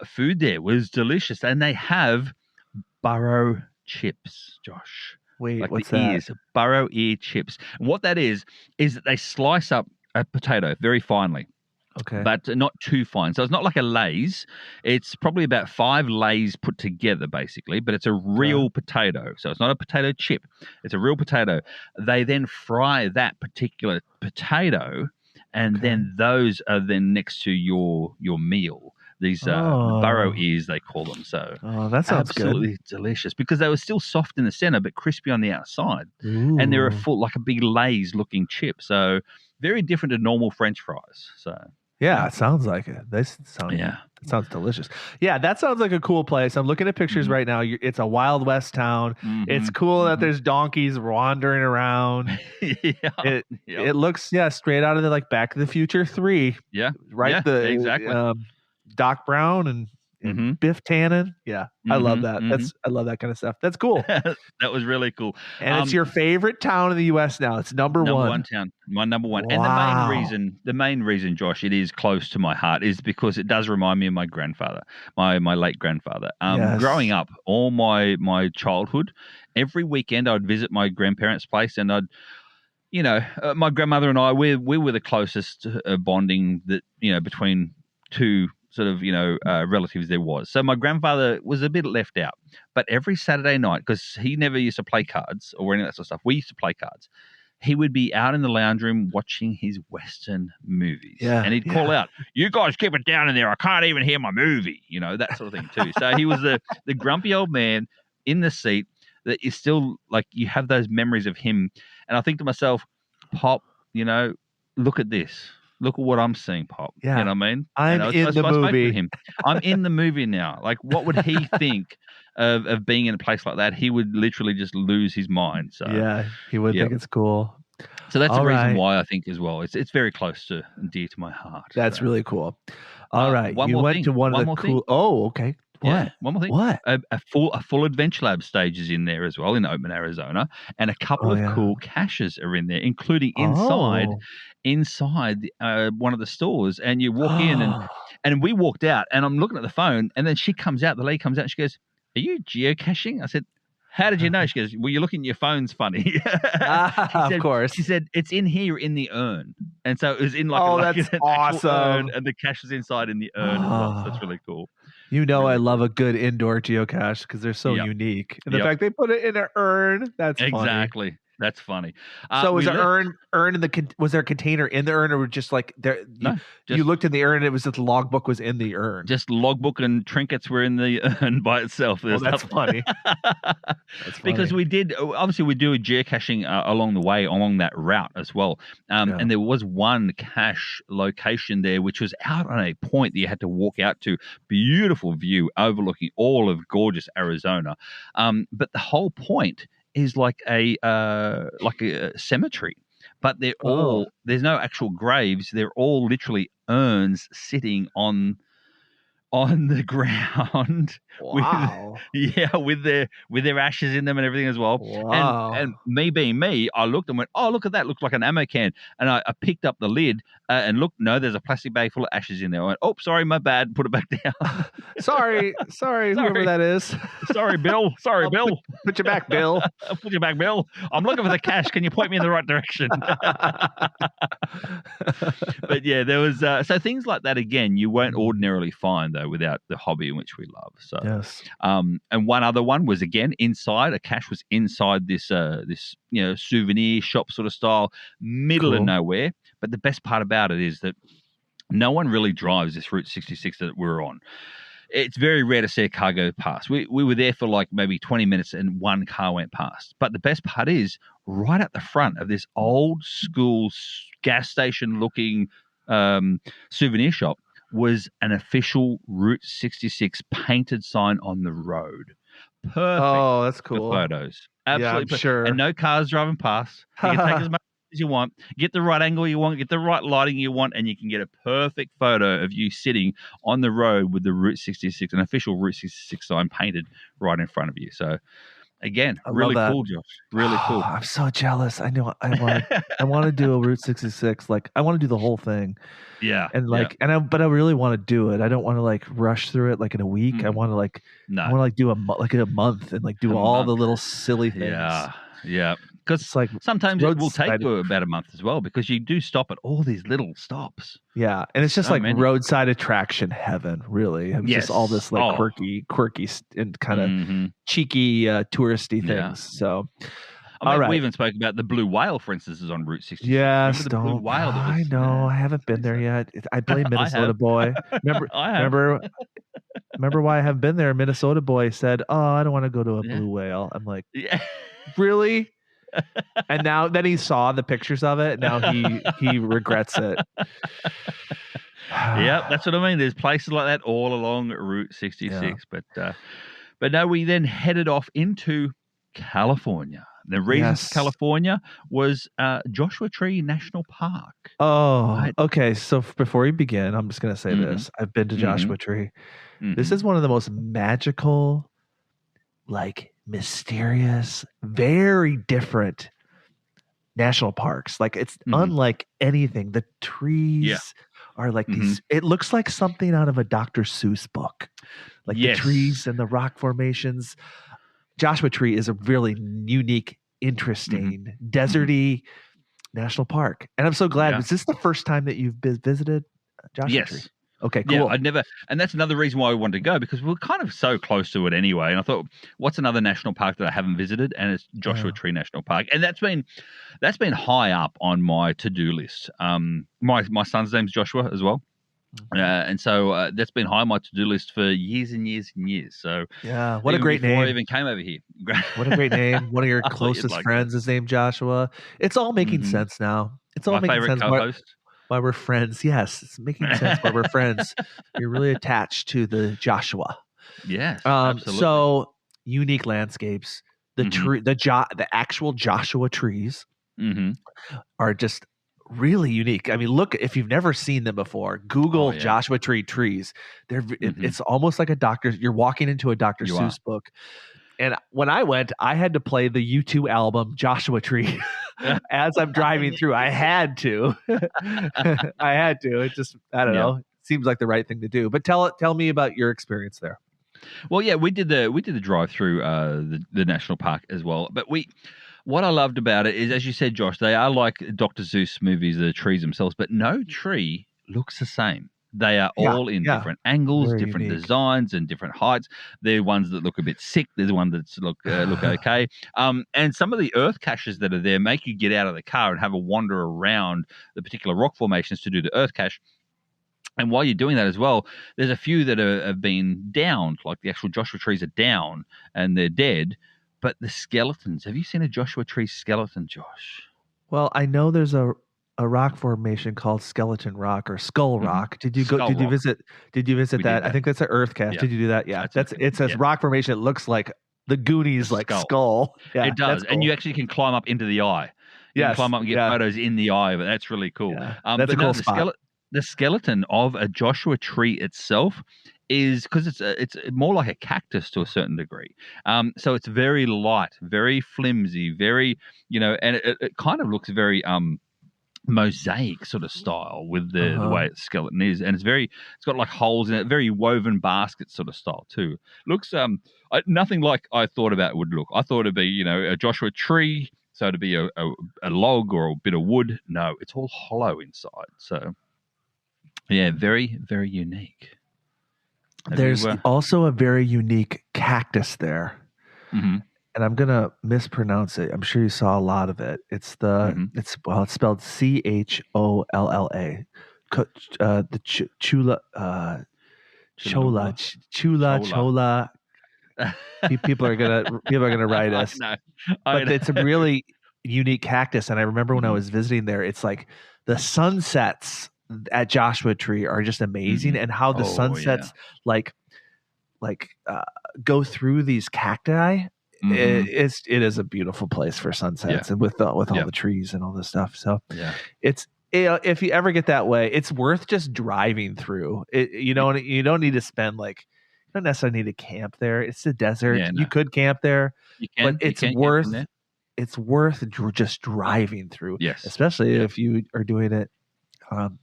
Food there was delicious, and they have burro chips, Josh. Wait, like what's the that? Ears, burro ear chips. And what that is that they slice up a potato very finely. Okay. But not too fine. So it's not like a Lay's. It's probably about 5 Lay's put together, basically, but it's a real potato. So it's not a potato chip. It's a real potato. They then fry that particular potato, and then those are then next to your meal. These burro ears, they call them. So that sounds absolutely delicious, because they were still soft in the center but crispy on the outside. Ooh. And they're like a big Lay's looking chip. So very different to normal French fries. So yeah, it sounds like it. It sounds delicious. Yeah, that sounds like a cool place. I'm looking at pictures right now. It's a Wild West town. It's cool that there's donkeys wandering around. It looks straight out of the Back to the Future 3. Yeah, right. Yeah, exactly. Doc Brown and Biff Tannen. Yeah, I love that. I love that kind of stuff. That's cool. That was really cool. And it's your favorite town in the U.S. now. It's number one town. My number one. Wow. And the main reason, Josh, it is close to my heart, is because it does remind me of my grandfather, my late grandfather. Growing up, all my childhood, every weekend I'd visit my grandparents' place, and I'd, my grandmother and I, we were the closest bonding that between two sort of relatives there was. So my grandfather was a bit left out, but every Saturday night, because he never used to play cards or any of that sort of stuff, we used to play cards. He would be out in the lounge room watching his Western movies, and he'd call out, "You guys keep it down in there! I can't even hear my movie," that sort of thing too. So he was the grumpy old man in the seat that is still you have those memories of him. And I think to myself, Pop, look at this. Look at what I'm seeing, Pop. Yeah. You know what I mean? I'm in the movie. I'm in the movie now. What would he think of being in a place like that? He would literally just lose his mind. So yeah, he would think it's cool. So that's the reason why I think as well. It's very close to and dear to my heart. That's really cool. All right. One you more went thing. to one of the cool. Thing. Oh, okay. What? Yeah, one more thing. What? A full Adventure Lab stage is in there as well in Oatman, Arizona, and a couple of cool caches are in there, including inside one of the stores. And you walk in, and we walked out, and I'm looking at the phone, and then she comes out, the lady comes out, and she goes, "Are you geocaching?" I said, "How did you know?" She goes, "Well, you're looking at your phone's funny." Of course. She said, "It's in here in the urn." And so it was in that's an awesome. urn, and the cache was inside in the urn as well. So that's really cool. I love a good indoor geocache because they're so unique. And the fact they put it in an urn, that's exactly. Funny. That's funny. So was urn in the was there a container in the urn, or just there? You looked in the urn and it was just the logbook was in the urn. Just logbook and trinkets were in the urn by itself. That's funny. Because we do a geocaching along the way, along that route as well. And there was one cache location there which was out on a point that you had to walk out to. Beautiful view overlooking all of gorgeous Arizona. But the whole point is like a cemetery, but they're all there's no actual graves. They're all literally urns sitting on the ground. Wow. with their ashes in them and everything as well. Wow. And me being me, I looked and went, "Oh, look at that! Looks like an ammo can." And I picked up the lid and looked. No, there's a plastic bag full of ashes in there. I went, "Oh, sorry, my bad. Put it back down." sorry, whoever that is. Sorry, Bill. Sorry, Bill. Put you back, Bill. Put you back, Bill. I'm looking for the cache. Can you point me in the right direction? But yeah, there was so things like that again. You won't ordinarily find though without the hobby in which we love. So yes. And one other one was again inside. A cache was inside this souvenir shop sort of style, middle of nowhere. But the best part about it is that no one really drives this Route 66 that we're on. It's very rare to see a car go past. We were there for like maybe 20 minutes and one car went past. But the best part is right at the front of this old school gas station looking souvenir shop was an official Route 66 painted sign on the road. Perfect. Oh, that's cool. For photos. Absolutely. Yeah, sure. And no cars driving past. You can take as much as you want, get the right angle you want, get the right lighting you want, and you can get a perfect photo of you sitting on the road with the Route 66, an official Route 66 sign painted right in front of you. So, again, really cool, Josh. Really cool. I'm so jealous. I know I want to do a Route 66. Like, I want to do the whole thing. Yeah. And like, but I really want to do it. I don't want to like rush through it like in a week. I want to do a month and like do all the little silly things. Yeah. Because like sometimes it will take you about a month as well, because you do stop at all these little stops. Yeah, and it's just so like many. Roadside attraction heaven, really. Just all this like quirky and kind of cheeky touristy things. Yeah. So, all right. We even spoke about the blue whale, for instance, is on Route 66. Yes, blue whale. I know. I haven't been there yet. I blame Minnesota boy. Remember why I haven't been there? Minnesota boy said, "Oh, I don't want to go to a blue whale." I'm like, really? And then he saw the pictures of it. Now he regrets it. Yeah, that's what I mean. There's places like that all along Route 66. Yeah. But no, we then headed off into California. The reason for California was Joshua Tree National Park. Oh, right? Okay. So before we begin, I'm just going to say this. I've been to Joshua Tree. This is one of the most magical, like mysterious, very different national parks. Like it's unlike anything. The trees are like these. It looks like something out of a Dr. Seuss book. Like the trees and the rock formations. Joshua Tree is a really unique, interesting, deserty national park. And I'm so glad. Is this the first time that you've visited Joshua Tree? Okay, cool. Yeah, I'd never, and that's another reason why I wanted to go, because we're kind of so close to it anyway. And I thought, what's another national park that I haven't visited? And it's Joshua Tree National Park, and that's been high up on my to-do list. My son's name's Joshua as well, and so that's been high on my to-do list for years and years and years. So yeah, what a great name! I even came over here. What a great name! One of your closest friends is named Joshua. It's all making sense now. It's all making sense. Co-host. Why we're friends. Yes, it's making sense why we're friends. You're really attached to the Joshua. Yes, absolutely. So unique landscapes. The tree, the actual Joshua trees are just really unique. I mean, look, if you've never seen them before, Google Joshua Tree trees. It's almost like you're walking into a Dr. Seuss book. And when I went, I had to play the U2 album Joshua Tree as I'm driving through. I had to. It just, I don't know. It seems like the right thing to do. But tell me about your experience there. Well, yeah, we did the drive through the national park as well. But what I loved about it is, as you said, Josh, they are like Dr. Seuss movies, the trees themselves, but no tree looks the same. They are all in different angles, different designs, and different heights. There are ones that look a bit sick. There's one that's look okay. And some of the Earthcaches that are there make you get out of the car and have a wander around the particular rock formations to do the Earthcache. And while you're doing that as well, there's a few that have been downed, like the actual Joshua trees are down and they're dead. But the skeletons, have you seen a Joshua tree skeleton, Josh? Well, I know there's a rock formation called Skeleton Rock or Skull Rock. Did you visit that? I think that's an Earthcache. Yeah. Did you do that? Yeah. It's a rock formation. It looks like the Goonies like skull. Yeah, it does. Cool. And you actually can climb up into the eye. You can climb up and get photos in the eye of it. That's really cool. Yeah. That's a cool spot. The skeleton of a Joshua tree itself is, because it's more like a cactus to a certain degree. So it's very light, very flimsy, very, and it kind of looks very mosaic sort of style with the way its skeleton is, and it's got like holes in it, very woven basket sort of style too. Looks nothing like I thought about it would look. I thought it'd be a Joshua tree, so it'd be a log or a bit of wood. No, it's all hollow inside. So yeah, very, very unique. There's also a very unique cactus there. And I'm gonna mispronounce it. I'm sure you saw a lot of it. It's it's spelled Cholla, cholla, cholla. People are gonna write us. But it's a really unique cactus, and I remember when I was visiting there, it's like the sunsets at Joshua Tree are just amazing, and how the sunsets like go through these cacti. It is a beautiful place for sunsets, and with all the trees and all this stuff. So it's. If you ever get that way, it's worth just driving through. You don't need to spend you don't necessarily need to camp there. It's the desert. Yeah, no. You could camp there, but it's worth just driving through. Yes, especially if you are doing it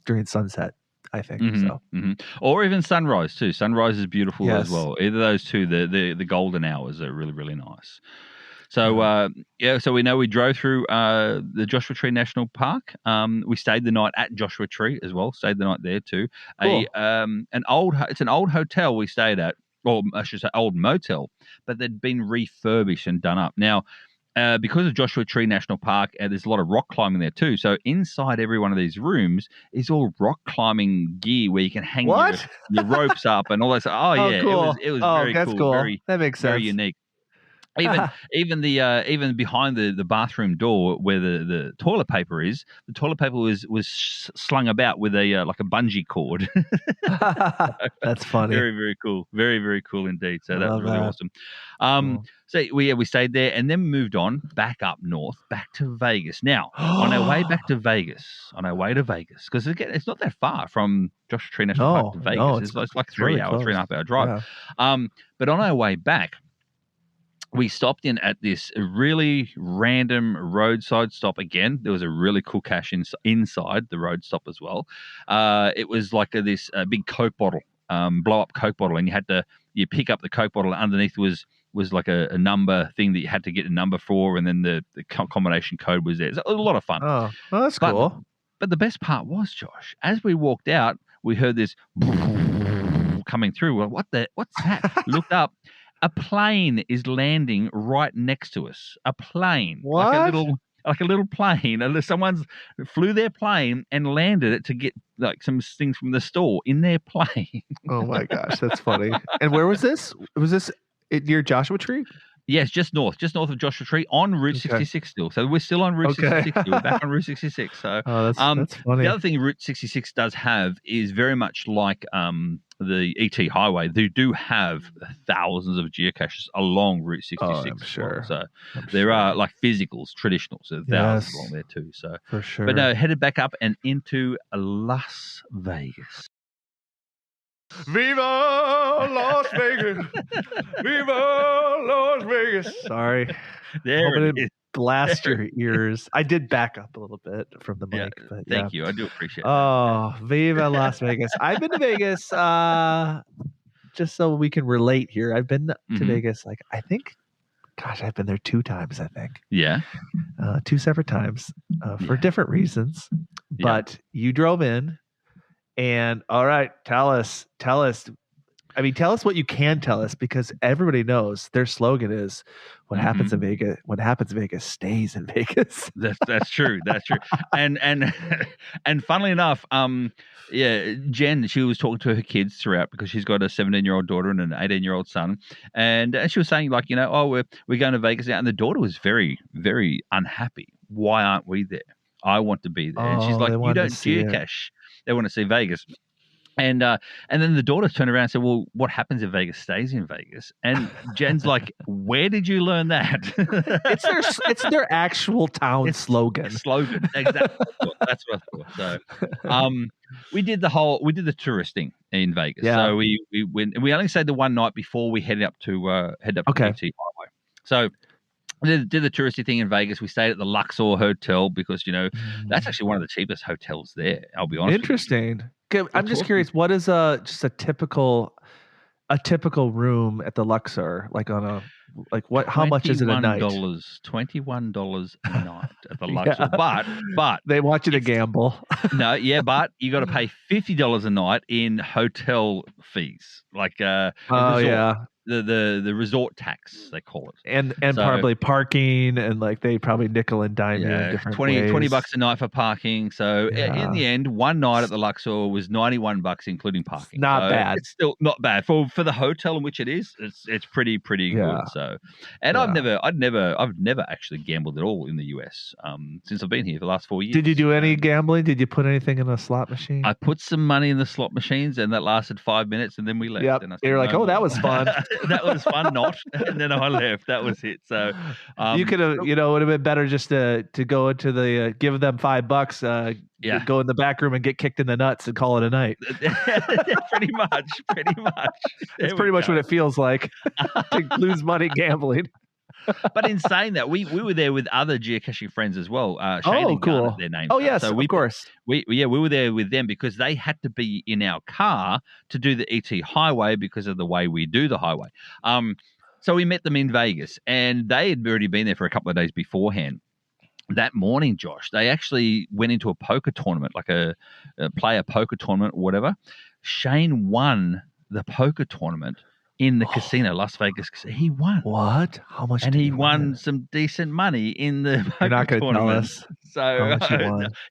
during sunset. I think so, or even sunrise too. Sunrise is beautiful as well. Either of those two, the golden hours are really, really nice. So so we know we drove through the Joshua Tree National Park. We stayed the night at Joshua Tree as well. Stayed the night there too. Cool. It's an old hotel we stayed at, or I should say old motel, but they'd been refurbished and done up. Now, because of Joshua Tree National Park, there's a lot of rock climbing there too. So inside every one of these rooms is all rock climbing gear where you can hang your ropes up and all that. Oh yeah, cool. It was very cool. That makes sense. Very unique. Even behind the bathroom door where the toilet paper is, the toilet paper was slung about with a like a bungee cord. That's funny. Very, very cool. Very, very cool indeed. So that was really awesome. Cool. So we stayed there and then moved on back up north, back to Vegas. Now on our way to Vegas, because again it's not that far from Joshua Tree National Park to Vegas. No, it's like 3 hours, 3.5 hour drive. Yeah. But on our way back, we stopped in at this really random roadside stop again. There was a really cool cache inside the road stop as well. It was like this big Coke bottle, blow up Coke bottle, and you pick up the Coke bottle. And underneath was like a number thing that you had to get a number for, and then the combination code was there. It was a lot of fun. Oh, well, that's cool. But the best part was, Josh, as we walked out, we heard this coming through. Well, what's that? Looked up. A plane is landing right next to us. A plane. What? Like a little plane. Someone's flew their plane and landed it to get like some things from the store in their plane. Oh my gosh, that's funny. And where was this? Was this near Joshua Tree? Yes, just north of Joshua Tree on Route 66 still. So we're still on Route 66. We're back on Route 66. So that's funny. The other thing Route 66 does have is very much like the ET Highway. They do have thousands of geocaches along Route 66. I'm sure. So there are like physicals, traditionals, so thousands along there too. So for sure. But no, headed back up and into Las Vegas. Viva Las Vegas! Viva Las Vegas! Sorry. There it is. Blast your ears. I did back up a little bit from the mic. But thank you. I do appreciate it. Oh, Viva Las Vegas. I've been to Vegas just so we can relate here. I've been to Vegas I've been there 2 times, I think. Yeah. 2 separate times for different reasons. But you drove in. And all right, tell us. I mean, tell us what you can tell us, because everybody knows their slogan is "What happens in Vegas, stays in Vegas." That's true. That's true. And funnily enough, Jen, she was talking to her kids throughout, because she's got a 17-year-old daughter and an 18-year-old son, and she was saying we're going to Vegas now, and the daughter was very, very unhappy. Why aren't we there? I want to be there, and she's like, "You don't geocache." They want to see Vegas. And then the daughter turned around and said, "Well, what happens if Vegas stays in Vegas?" And Jen's like, "Where did you learn that?" It's their actual town slogan. Exactly. That's what I thought. So, we did the touristing in Vegas. Yeah. So we went. We only stayed the one night before we headed up to the ET Highway. So did the touristy thing in Vegas. We stayed at the Luxor Hotel because that's actually one of the cheapest hotels there. I'll be honest. Interesting. I'm just curious. What is just a typical room at the Luxor? How much is it a night? $21 a night at the Luxor. But they want you to gamble. No, yeah, but you got to pay $50 a night in hotel fees. the resort tax, they call it. And probably parking, and like they probably nickel and dime you in different ways. $20 a night for parking. So in the end, one night at the Luxor was $91 including parking. Not bad. It's still not bad for the hotel in which it is. It's pretty good. So, and I've never actually gambled at all in the US since I've been here for the last 4 years. Did you do any gambling? Did you put anything in a slot machine? I put some money in the slot machines, and that lasted 5 minutes, and then we left. Yep. And You're like, oh, that was fun. That was fun, not. And then I left. That was it. So you could have, it would have been better just to go into the give them $5, go in the back room and get kicked in the nuts and call it a night. Pretty much. It's pretty much what it feels like to lose money gambling. But in saying that, we were there with other geocaching friends as well. Shane and cool. Garnet, their names. Oh yes, so of course. We were there with them because they had to be in our car to do the ET highway because of the way we do the highway. So we met them in Vegas, and they had already been there for a couple of days beforehand. That morning, Josh, they actually went into a poker tournament, like a player poker tournament or whatever. Shane won the poker tournament in the casino, Las Vegas. He won. What? How much? And he won some decent money in the poker You're not going to tell us. So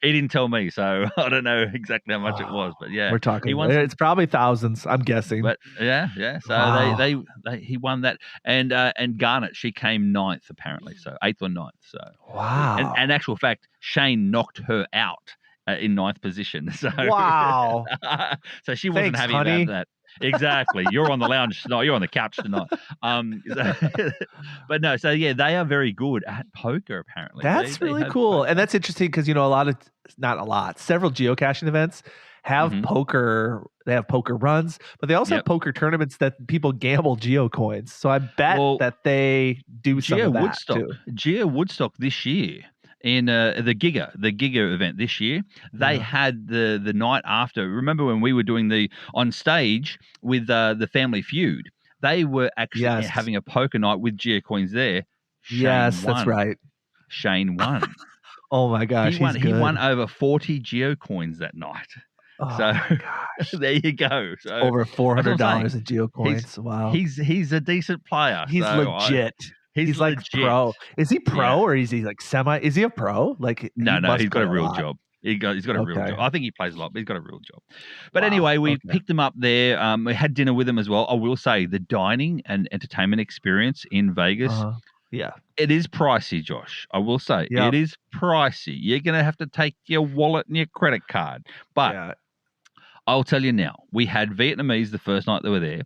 he didn't tell me, so I don't know exactly how much it was, but yeah, we're talking. It's probably thousands, I'm guessing. But yeah. So he won that, and Garnet, she came 9th apparently, so 8th or 9th. So wow. And actual fact, Shane knocked her out in 9th position. So wow. So she wasn't happy about that. Exactly. You're on the lounge tonight. You're on the couch tonight. But no, so yeah, they are very good at poker, apparently. That's really cool. And that's interesting because, several geocaching events have poker. They have poker runs, but they also have poker tournaments that people gamble geo coins. So I bet that they do some of that Woodstock, too. Geo Woodstock this year. In the Giga event this year, they had the night after. Remember when we were doing on stage with the Family Feud? They were actually having a poker night with geocoins there. Shane won. That's right. Shane won. Oh my gosh, he won over 40 geocoins that night. Oh so my gosh. There you go. So, over $400 in geocoins. Wow. He's a decent player. He's legit. He's like legit. Pro. Is he pro or is he like semi? Is he a pro? Like no, he's got a real job. He's got a real job. I think he plays a lot, but he's got a real job. But anyway, we picked him up there. We had dinner with him as well. I will say the dining and entertainment experience in Vegas. It is pricey, Josh. I will say it is pricey. You're gonna have to take your wallet and your credit card. But I'll tell you now, we had Vietnamese the first night they were there.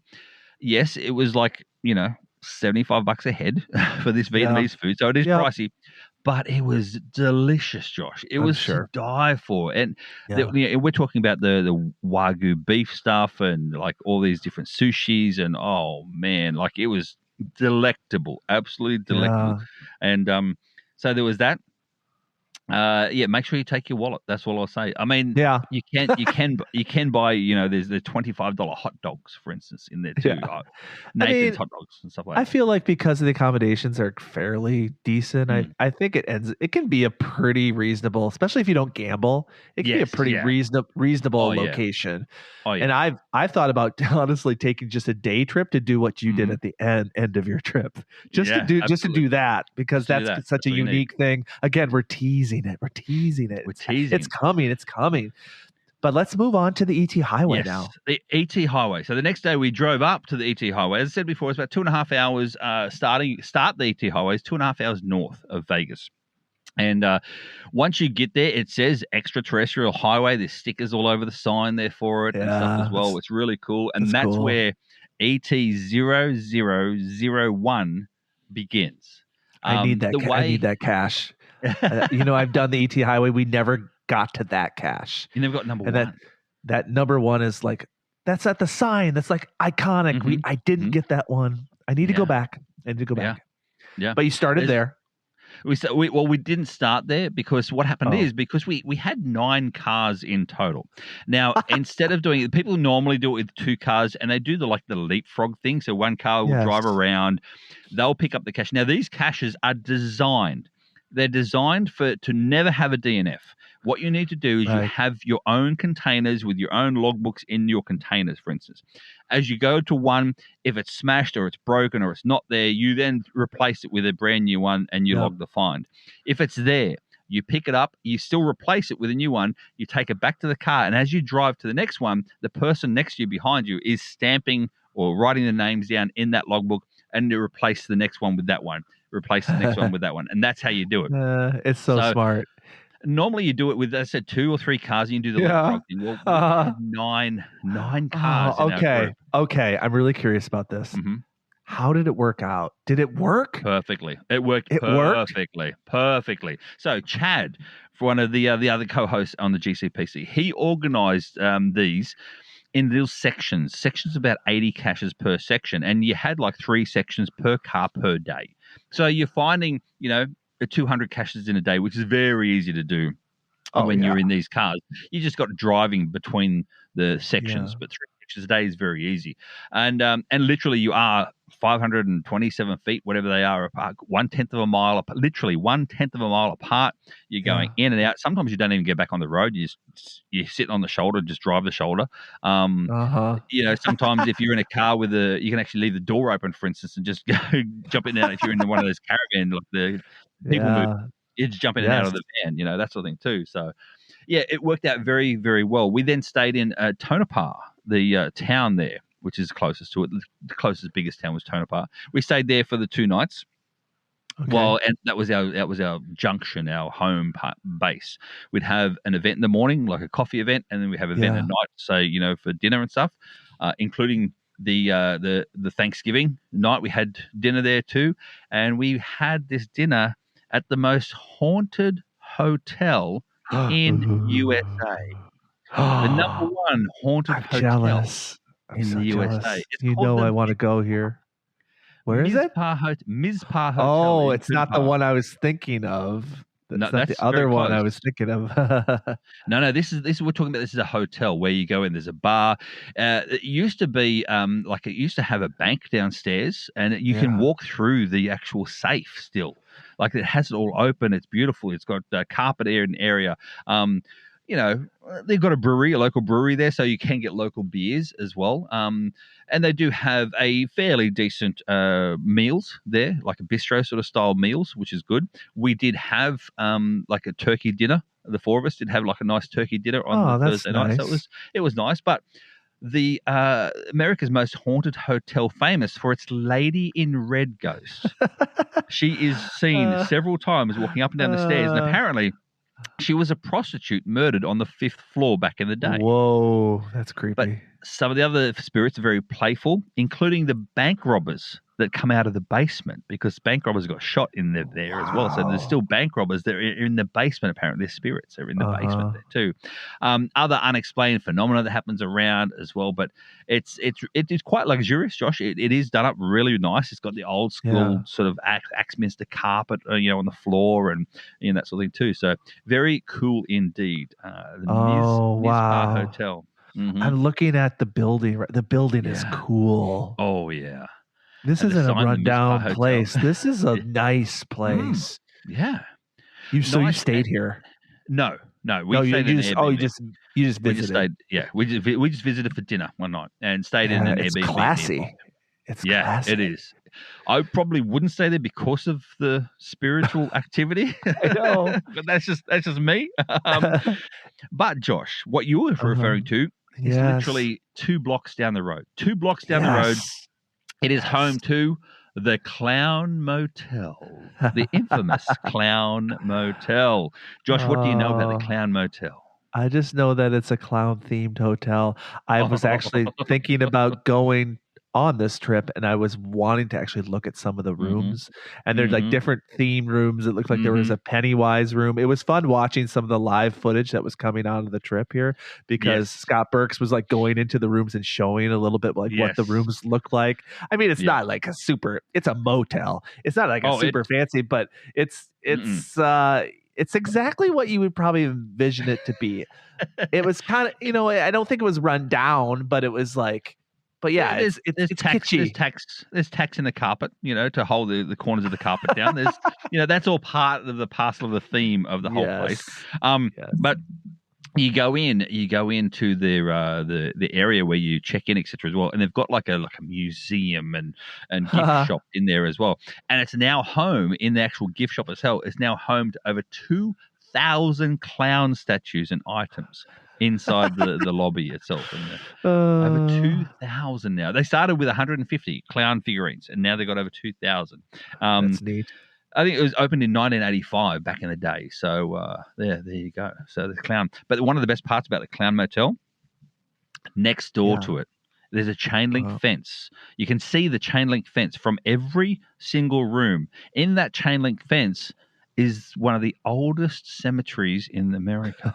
Yes, it was like $75 a head for this Vietnamese food, so it is pricey, but it was delicious, Josh. It was to die for, and we're talking about the Wagyu beef stuff and like all these different sushis, and oh man, like it was delectable, absolutely delectable, and so there was that. Make sure you take your wallet. That's all I'll say. I mean, you can buy, there's the $25 hot dogs, for instance, in there too. Nathan's hot dogs and stuff like that. I feel like because the accommodations are fairly decent, I think it can be a pretty reasonable, especially if you don't gamble. It can be a pretty reasonable location. Oh, yeah. And I've thought about honestly taking just a day trip to do what you did at the end of your trip, just to do that, because that's such a unique thing. Again, we're teasing it. It's coming. But let's move on to the ET Highway now. The ET Highway. So the next day we drove up to the ET Highway. As I said before, it's about 2.5 hours start the ET Highway is 2.5 hours north of Vegas. And once you get there, it says extraterrestrial highway. There's stickers all over the sign there for it and stuff as well. It's really cool. And that's cool. Where ET 0001 begins. I need that cache. I've done the ET Highway. We never got to that cache. You never got number one. That number one is like, that's at the sign. That's like iconic. I didn't get that one. I need to go back. Yeah. But you started there. We didn't start there because what happened is because we had 9 cars in total. Now, instead of doing it, people normally do it with 2 cars and they do the leapfrog thing. So one car will drive around, they'll pick up the cache. Now, these caches are designed They're designed to never have a DNF. What you need to do is you have your own containers with your own logbooks in your containers, for instance. As you go to one, if it's smashed or it's broken or it's not there, you then replace it with a brand new one and you log the find. If it's there, you pick it up, you still replace it with a new one, you take it back to the car, and as you drive to the next one, the person next to you behind you is stamping or writing the names down in that logbook, and you replace the next one with that one, replace the next one with that one, and that's how you do it. It's so smart. Normally you do it with, I said, 2 or 3 cars, and you do the leapfrog thing. Well, we had nine cars in our group. Okay, I'm really curious about this. Mm-hmm. How did it work out? Did it work? Perfectly. It worked perfectly. So Chad, for one of the other co-hosts on the GCPC, he organized these in little sections about 80 caches per section, and you had like 3 sections per car per day. So you're finding, 200 caches in a day, which is very easy to do when you're in these cars. You just got driving between the sections, but 3 sections a day is very easy. And literally you are 527 feet, whatever they are, apart, 1/10 of a mile apart, literally 1/10 of a mile apart. You're going in and out. Sometimes you don't even get back on the road. You're sitting on the shoulder, just drive the shoulder. Sometimes if you're in a car you can actually leave the door open, for instance, and just go jump in and out. If you're in one of those caravan, like the people move, you just jump in and out of the van, that sort of thing too. So, it worked out very, very well. We then stayed in Tonopah, the town there, which is closest to it. The closest biggest town was Tonopah. We stayed there for the 2 nights. Okay. And that was our junction, our home base. We'd have an event in the morning, like a coffee event, and then we have an event at night. So for dinner and stuff, including the Thanksgiving night, we had dinner there too, and we had this dinner at the most haunted hotel in USA. The number 1 haunted hotel. Jealous. In the USA. I want to go here. Where is it? Mizpah Hotel. Oh, it's not the one I was thinking of. That's not the other one I was thinking of. No, this is we're talking about. This is a hotel where you go in. There's a bar. It used to be it used to have a bank downstairs, and you can walk through the actual safe still. Like it has it all open. It's beautiful. It's got carpet area. They've got a local brewery there, so you can get local beers as well. And they do have a fairly decent meals there, like a bistro sort of style meals, which is good. We did have like a turkey dinner. The 4 of us did have like a nice turkey dinner on Thursday night. So it was nice. But the America's Most Haunted Hotel, famous for its lady in red ghost. She is seen several times walking up and down the stairs, and apparently she was a prostitute murdered on the 5th floor back in the day. Whoa, that's creepy. But some of the other spirits are very playful, including the bank robbers that come out of the basement, because bank robbers got shot in there as well. So there's still bank robbers that are in the basement. Apparently, their spirits are in the basement there too. Other unexplained phenomena that happens around as well. But it is quite luxurious, Josh. It is done up really nice. It's got the old school sort of Axminster carpet, on the floor and that sort of thing too. So very cool indeed. The Mizpah Hotel. Mm-hmm. I'm looking at the building. The building is cool. Oh yeah. This isn't a rundown place. This is a nice place. Yeah. You stayed here? No. You just visited. We just stayed. Yeah, we just visited for dinner one night and stayed in an Airbnb. Classy. It's classy. It is. I probably wouldn't stay there because of the spiritual activity. I know, but that's just me. But Josh, what you were referring to is literally 2 blocks down the road. 2 blocks down the road. It is home to the Clown Motel, the infamous Clown Motel. Josh, what do you know about the Clown Motel? I just know that it's a clown-themed hotel. I was actually thinking about going on this trip, and I was wanting to actually look at some of the rooms, and there's like different theme rooms. It looked like there was a Pennywise room. It was fun watching some of the live footage that was coming out of the trip here, because Scott Burks was like going into the rooms and showing a little bit like what the rooms look like. I mean, it's not like it's a motel. It's not like a super fancy, but it's exactly what you would probably envision it to be. It was kind of, I don't think it was run down, but it was like But yeah, there's tax, kitschy. There's tax in the carpet, to hold the corners of the carpet down. There's, that's all part of the parcel of the theme of the whole place. Yes. But you go into the area where you check in, etc. as well, and they've got like a museum and gift shop in there as well. And it's now home in the actual gift shop itself. It's now home to over 2,000 clown statues and items inside the lobby itself. And over 2,000 now. They started with 150 clown figurines, and now they've got over 2,000. That's neat. I think it was opened in 1985 back in the day. So there you go. So the clown. But one of the best parts about the Clown Motel, next door to it, there's a chain link fence. You can see the chain link fence from every single room. In that chain link fence is one of the oldest cemeteries in America.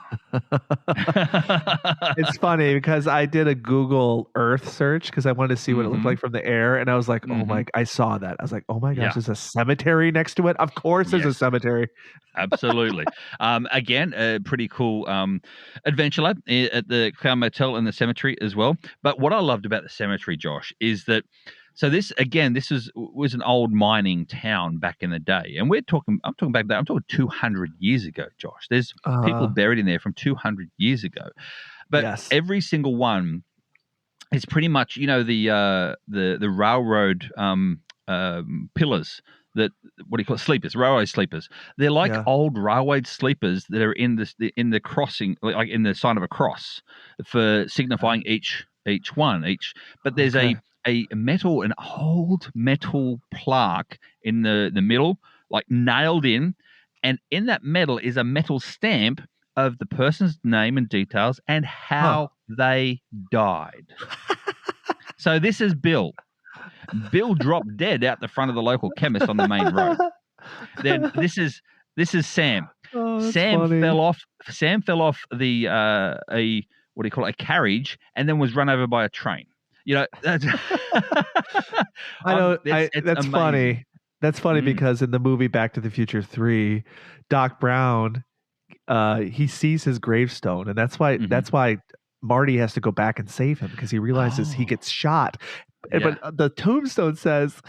It's funny because I did a Google Earth search because I wanted to see what it looked like from the air, and I was like, oh my! I saw that. I was like, oh my gosh, there's a cemetery next to it. Of course, there's a cemetery. Absolutely. Again, a pretty cool adventure lab at the Clown Motel and the cemetery as well. But what I loved about the cemetery, Josh, is that. So this was an old mining town back in the day, and I'm talking 200 years ago, Josh. There's people buried in there from 200 years ago, but every single one is pretty much the railroad pillars. That what do you call it? Sleepers, railway sleepers. They're like old railway sleepers that are in the crossing, like in the sign of a cross, for signifying each one. But there's an old metal plaque in the middle, like nailed in, and in that metal is a metal stamp of the person's name and details and how they died. So this is Bill. Bill dropped dead out the front of the local chemist on the main road. Then this is Sam. Sam fell off the a carriage and then was run over by a train. That's I know. That's funny. That's funny because in the movie Back to the Future 3, Doc Brown, he sees his gravestone, and that's why Marty has to go back and save him because he realizes he gets shot. But the tombstone says,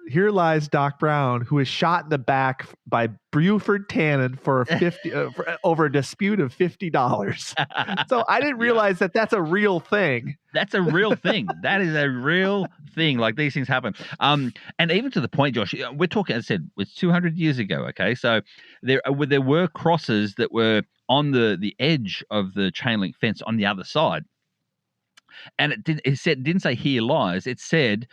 "Here lies Doc Brown, who is shot in the back by Buford Tannen for over a dispute of $50." So I didn't realize that that's a real thing. That's a real thing. That is a real thing. Like these things happen. And even to the point, Josh, we're talking. As I said, it's 200 years ago. Okay, so there were crosses that were on the edge of the chain link fence on the other side, and it didn't say "Here lies." It said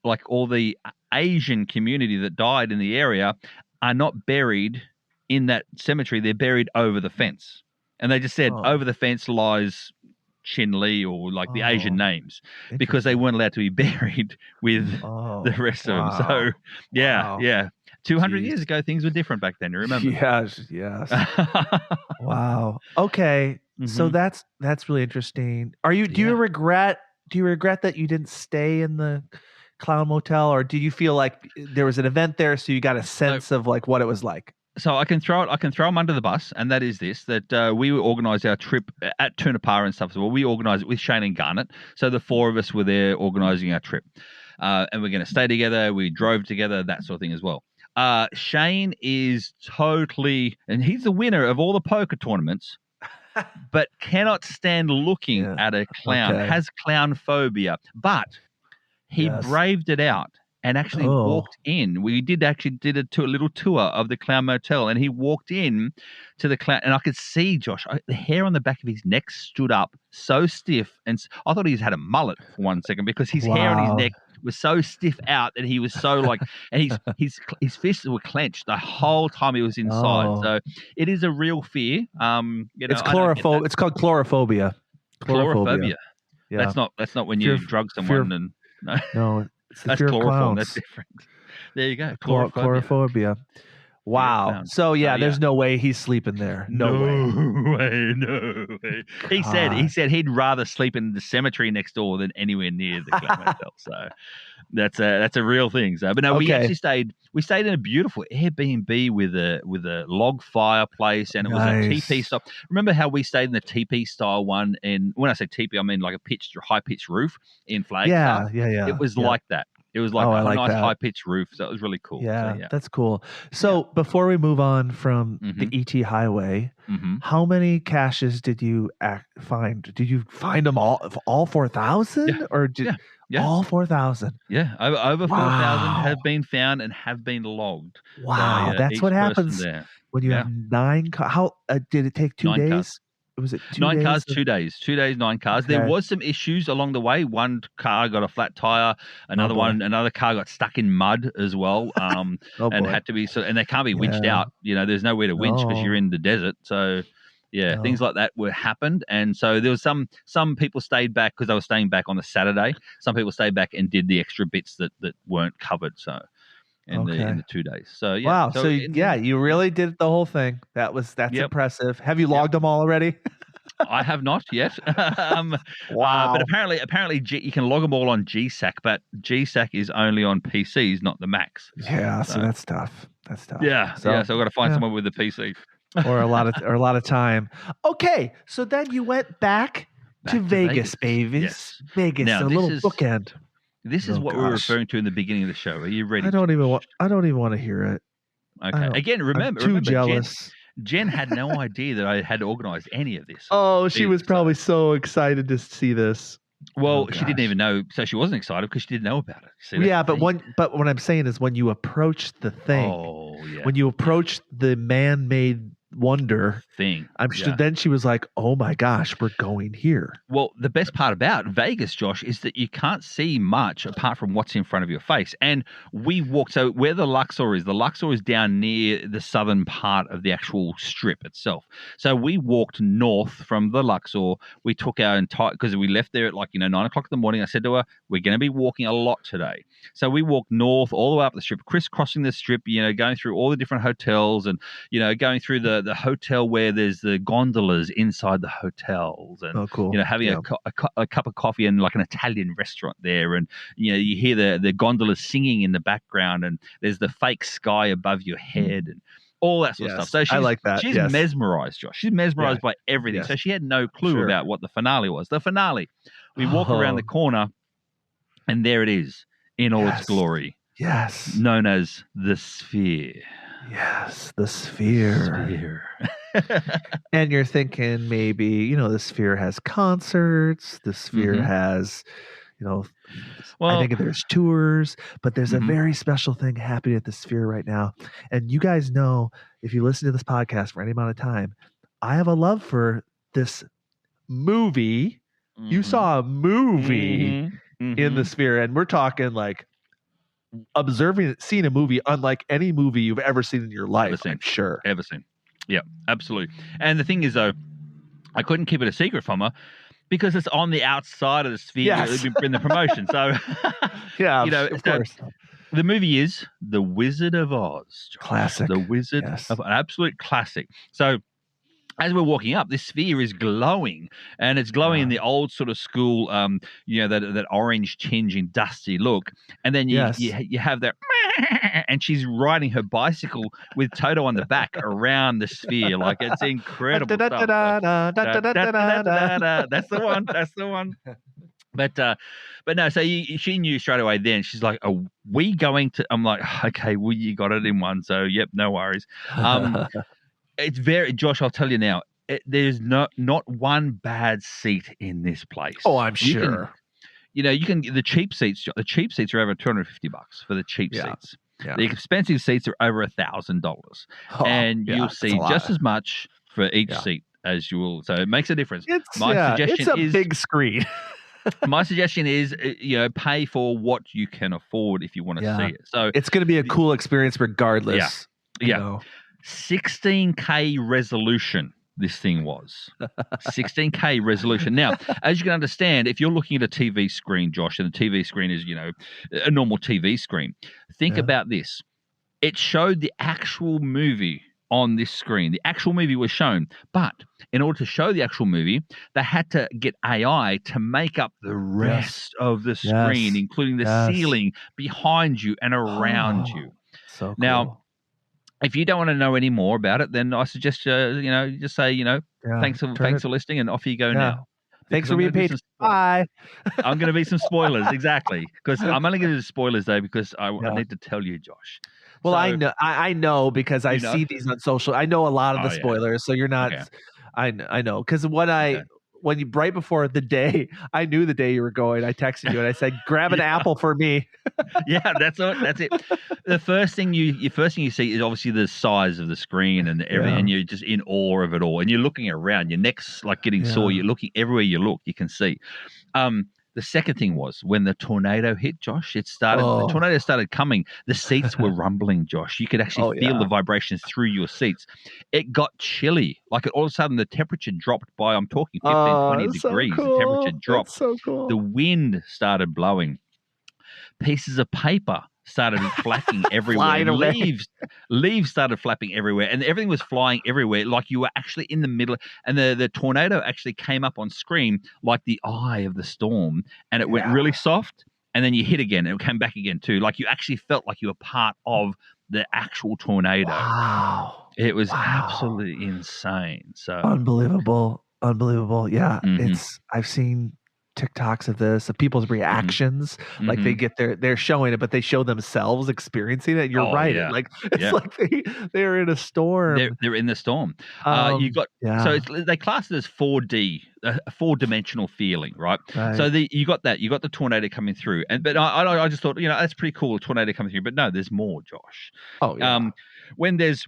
like all the Asian community that died in the area are not buried in that cemetery. They're buried over the fence. And they just said over the fence lies Chin Lee or like the Asian names because they weren't allowed to be buried with the rest of them. So, yeah. 200 years ago, things were different back then. You remember? Yes. Wow. Okay. So that's really interesting. Do you regret that you didn't stay in the Clown Motel, or do you feel like there was an event there so you got a sense of like what it was like? So I can throw them under the bus, and that is that we organised our trip at Toonapara and stuff as well. We organised it with Shane and Garnet, so the four of us were there organising our trip, and we're going to stay together. We drove together, that sort of thing as well. Shane is totally, and he's the winner of all the poker tournaments, but cannot stand looking at a clown. Has clown phobia, but he braved it out and actually walked in. We did a little tour of the Clown Motel, and he walked in to the clown, and I could see, Josh, the hair on the back of his neck stood up so stiff, and I thought he had a mullet for 1 second because his hair on his neck was so stiff out that he was so like, and his fists were clenched the whole time he was inside. So it is a real fear. It's chlorophobia. It's called chlorophobia. Chlorophobia. Yeah. That's not when you drug someone No, it's the that's fear chloroform. of clowns. That's different. There you go. Chlorophobia. Wow. So there's no way he's sleeping there. No way. No way. He said he'd rather sleep in the cemetery next door than anywhere near the clan motel. So that's a real thing. So, but no, we actually stayed in a beautiful Airbnb with a log fireplace, and it was a teepee style. Remember how we stayed in the teepee style one? And when I say teepee, I mean like a high pitched roof in Flagstaff. Yeah. It was like that. It was like a nice high pitched roof. So it was really cool. Yeah, so, that's cool. So before we move on from the ET Highway, how many caches did you find? Did you find them all 4,000 or did all 4,000? Yeah, over 4,000 have been found and have been logged. Wow, so, that's what happens when you have 9. How did it take 2 days? Cars. Was it 9 cars, 2 days. 2 days, 9 cars. Okay. There was some issues along the way. One car got a flat tire. Another car got stuck in mud as well. And had to be and they can't be winched out. You know, there's nowhere to winch because you're in the desert. So things like that happened. And so there was some people stayed back because they were staying back on the Saturday. Some people stayed back and did the extra bits that weren't covered. So in the 2 days. So wow. So you really did the whole thing. That's impressive. Have you logged them all already? I have not yet. Wow. But apparently you can log them all on GSAC, but GSAC is only on PCs, not the Macs. Yeah, so that's tough. Yeah. So I've got to find someone with a PC. or a lot of time. Okay, so then you went back to Vegas, babies. Yes. Vegas, now, a little bookend. This is what we were referring to in the beginning of the show. Are you ready? I don't even want to hear it. Okay. Again, remember, I'm too jealous. Jen had no idea that I had organized any of this. Oh, she was probably so excited to see this. Well, she didn't even know, so she wasn't excited because she didn't know about it. See, but what I'm saying is when you approach the thing, when you approach the man-made wonder thing, I'm sure then she was like, oh my gosh, we're going here. Well, the best part about Vegas, Josh, is that you can't see much apart from what's in front of your face. And we walked, so where the Luxor is down near the southern part of the actual strip itself. So we walked north from the Luxor. We took our entire, because we left there at 9 o'clock in the morning. I said to her, we're going to be walking a lot today. So we walked north all the way up the strip, crisscrossing the strip, going through all the different hotels and, going through the hotel where there's the gondolas inside the hotels and, having a cup of coffee in like an Italian restaurant there. And, you hear the gondolas singing in the background and there's the fake sky above your head and all that sort of stuff. So I like that. She's mesmerized, Josh. She's mesmerized by everything. Yes. So she had no clue about what the finale was. The finale, we walk around the corner and there it is in all its glory. Yes. Known as the Sphere. Yes, the Sphere. And you're thinking maybe, the Sphere has concerts, the Sphere has, I think there's tours, but there's a very special thing happening at the Sphere right now. And you guys know, if you listen to this podcast for any amount of time, I have a love for this movie. You saw a movie in the Sphere, and we're talking like seeing a movie unlike any movie you've ever seen in your life, I'm sure. Ever seen. Yeah, absolutely. And the thing is, though, I couldn't keep it a secret from her because it's on the outside of the Sphere. Yes. In the promotion. So, of course. The movie is The Wizard of Oz. Classic. The Wizard of Oz. An absolute classic. So, as we're walking up, this Sphere is glowing, and it's glowing in the old sort of school, that orange tinge and dusty look. And then you have that, and she's riding her bicycle with Toto on the back around the Sphere. Like, it's incredible stuff. That's the one. But no, so she knew straight away then. She's like, are we going to? I'm like, okay, well, you got it in one. So, yep, no worries. It's Josh, I'll tell you now, there's not one bad seat in this place. Oh, I'm sure. The cheap seats are over $250 for the cheap seats. Yeah. The expensive seats are over $1,000. And you'll see just as much for each seat as you will. So it makes a difference. It's a big screen. My suggestion is, pay for what you can afford if you want to see it. So it's going to be a cool experience regardless. Yeah. 16K resolution, this thing was. 16K resolution. Now, as you can understand, if you're looking at a TV screen, Josh, and the TV screen is, a normal TV screen, think about this. it showed the actual movie on this screen. The actual movie was shown, but in order to show the actual movie, they had to get AI to make up the rest of the screen, including the ceiling behind you and around you. So cool. Now, if you don't want to know any more about it, then I suggest just say thanks for listening, and off you go now. Thanks for being patient. Bye. I'm going to be some spoilers, exactly, because I'm only going to do spoilers though because I need to tell you, Josh. Well, so, I know because I see these on social. I know a lot of the spoilers, so you're not. Okay. I know because when you right before the day, I knew the day you were going. I texted you and I said, "Grab an apple for me." Yeah, that's it. The first thing you see is obviously the size of the screen and everything, and you're just in awe of it all. And you're looking around, your neck's like getting sore. You're looking everywhere you look, you can see. The second thing was when the tornado hit, Josh. The tornado started coming. The seats were rumbling, Josh. You could actually feel the vibrations through your seats. It got chilly. Like all of a sudden, the temperature dropped by, I'm talking 15, 20 degrees. So cool. The temperature dropped. That's so cool. The wind started blowing. Pieces of paper started flapping everywhere. Leaves started flapping everywhere, and everything was flying everywhere. Like you were actually in the middle, and the tornado actually came up on screen like the eye of the storm, and it went really soft, and then you hit again, and it came back again too. Like you actually felt like you were part of the actual tornado. Wow! It was absolutely insane. So unbelievable. Yeah, I've seen TikToks of this, of people's reactions. Like they're showing it, but they show themselves experiencing it. You're right. Yeah. Like like they're in a storm. They're in the storm. They class it as 4D, a 4-dimensional feeling, right? So you got that. You got the tornado coming through, but I just thought, that's pretty cool, a tornado coming through. But no, there's more, Josh. Oh yeah. When there's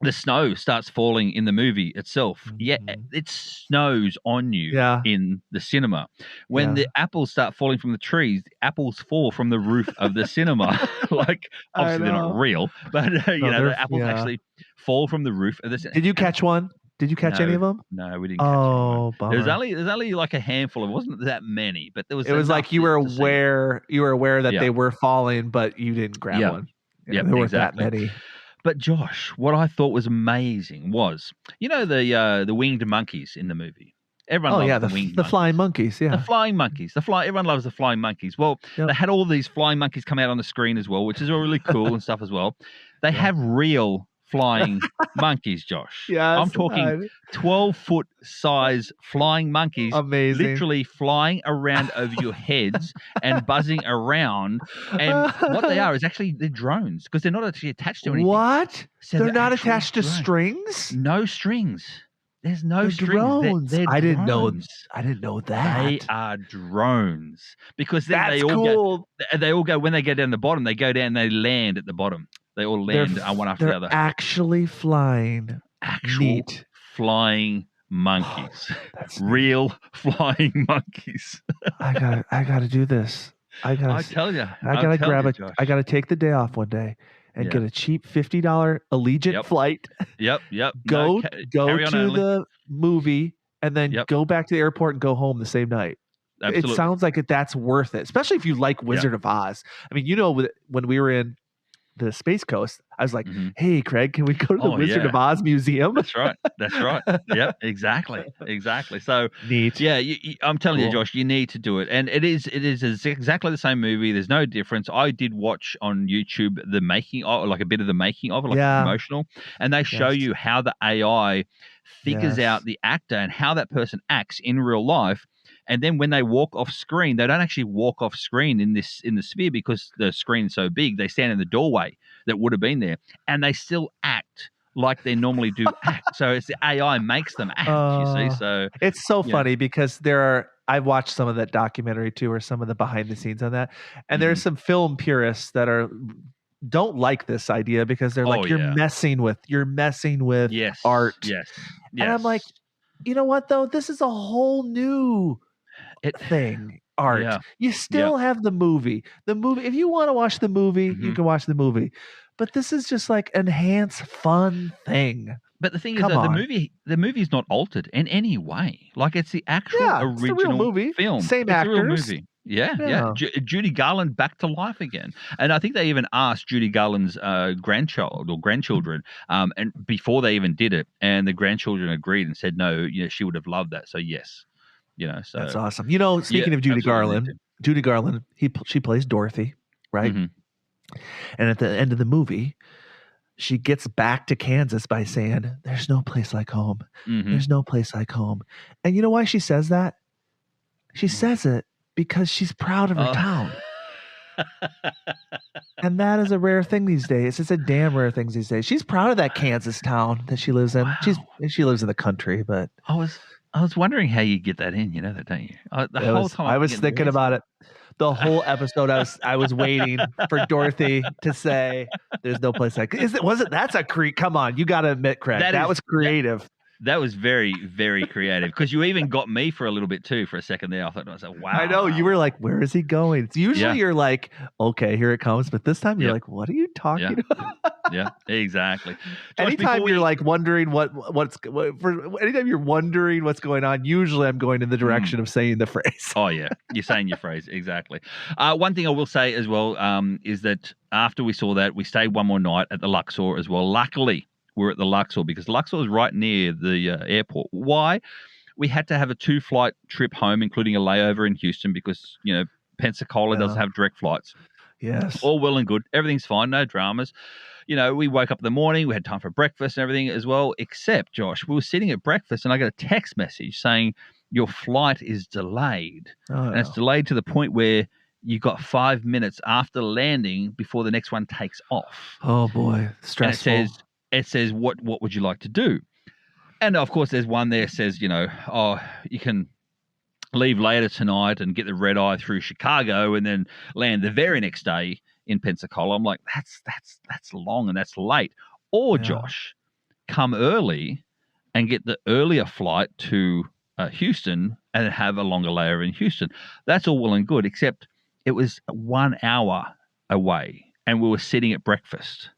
the snow starts falling in the movie itself. Yeah, it snows on you in the cinema. When the apples start falling from the trees, the apples fall from the roof of the cinema. Like, obviously they're not real, but the apples actually fall from the roof of the cinema. Did you catch one? Did you catch any of them? No, we didn't catch anyone. Bummer. There's only like a handful. It wasn't that many, but there was. It was like you were aware that they were falling, but you didn't grab one. Yeah, there weren't that many. But Josh, what I thought was amazing was, the winged monkeys in the movie. Everyone loves the winged monkeys. Flying monkeys, yeah. The flying monkeys. Everyone loves the flying monkeys. Well, they had all these flying monkeys come out on the screen as well, which is really cool and stuff as well. They have real flying monkeys, Josh. Yeah, I'm talking 12-foot size flying monkeys. Amazing. Literally flying around over your heads and buzzing around. And what they are is actually they're drones because they're not actually attached to anything. What? So they're not attached to strings? No strings. There's no strings. Drones. They're I didn't drones. know that. They are drones because then That's they all cool. They all go when they go down the bottom. They go down. They land at the bottom. They all land one after the other. Actually flying. Flying monkeys. Real flying monkeys. I gotta do this. I tell you. I gotta take the day off one day and get a cheap $50 Allegiant flight. Yep. Go to the movie and then go back to the airport and go home the same night. Absolutely. It sounds like that's worth it, especially if you like Wizard of Oz. I mean, when we were in the Space Coast, I was like, "Hey, Craig, can we go to the Wizard of Oz Museum?" That's right. Yep, exactly. So neat. Yeah, I'm telling you, Josh, you need to do it, and it is exactly the same movie. There's no difference. I did watch on YouTube the making of, like a bit of the making of it, like promotional, and they show you how the AI figures out the actor and how that person acts in real life. And then when they walk off screen, they don't actually walk off screen in the sphere because the screen's so big. They stand in the doorway that would have been there, and they still act like they normally do act. So it's the AI makes them act. You see, so it's so funny because I've watched some of that documentary too, or some of the behind the scenes on that, and there's some film purists that don't like this idea because they're like, you're messing with art. Yes. And I'm like, you know what though? This is a whole new thing. Art. Yeah. You still have the movie. If you want to watch the movie, you can watch the movie. But this is just like enhanced fun thing. But the thing is that the movie is not altered in any way. Like it's the actual original movie. film. Same actors. It's a real movie. Yeah. Judy Garland back to life again. And I think they even asked Judy Garland's grandchild or grandchildren and before they even did it. And the grandchildren agreed and said, no, she would have loved that. So, yes. So that's awesome. Speaking of Judy Garland, she plays Dorothy, right? Mm-hmm. And at the end of the movie, she gets back to Kansas by saying, there's no place like home. Mm-hmm. There's no place like home. And you know why she says that? She says it because she's proud of her town. And that is a rare thing these days. It's a damn rare thing these days. She's proud of that Kansas town that she lives in. Wow. She lives in the country, but I was wondering how you get that in. You know that, don't you? I was thinking about it. The whole episode, I was waiting for Dorothy to say, "There's no place like." That's a creep? Come on, you got to admit, Craig, that was creative. That was very, very creative because you even got me for a little bit too for a second there. I thought, wow. I know you were like, where is he going? It's usually you're like, okay, here it comes. But this time you're like, what are you talking about? Yeah, exactly. Josh, anytime you're like wondering anytime you're wondering what's going on, usually I'm going in the direction of saying the phrase. Oh yeah, you're saying your phrase. Exactly. One thing I will say as well is that after we saw that, we stayed one more night at the Luxor as well. Luckily, we're at the Luxor because Luxor is right near the airport. Why? We had to have a 2-flight trip home, including a layover in Houston because, Pensacola doesn't have direct flights. Yes. All well and good. Everything's fine. No dramas. We woke up in the morning. We had time for breakfast and everything as well, except, Josh, we were sitting at breakfast and I got a text message saying your flight is delayed. And it's delayed to the point where you got 5 minutes after landing before the next one takes off. Oh, boy. Stressful. And it says, what would you like to do? And, of course, there's one there says, you can leave later tonight and get the red eye through Chicago and then land the very next day in Pensacola. I'm like, that's long and that's late. Or, Josh, come early and get the earlier flight to Houston and have a longer layover in Houston. That's all well and good, except it was 1 hour away and we were sitting at breakfast.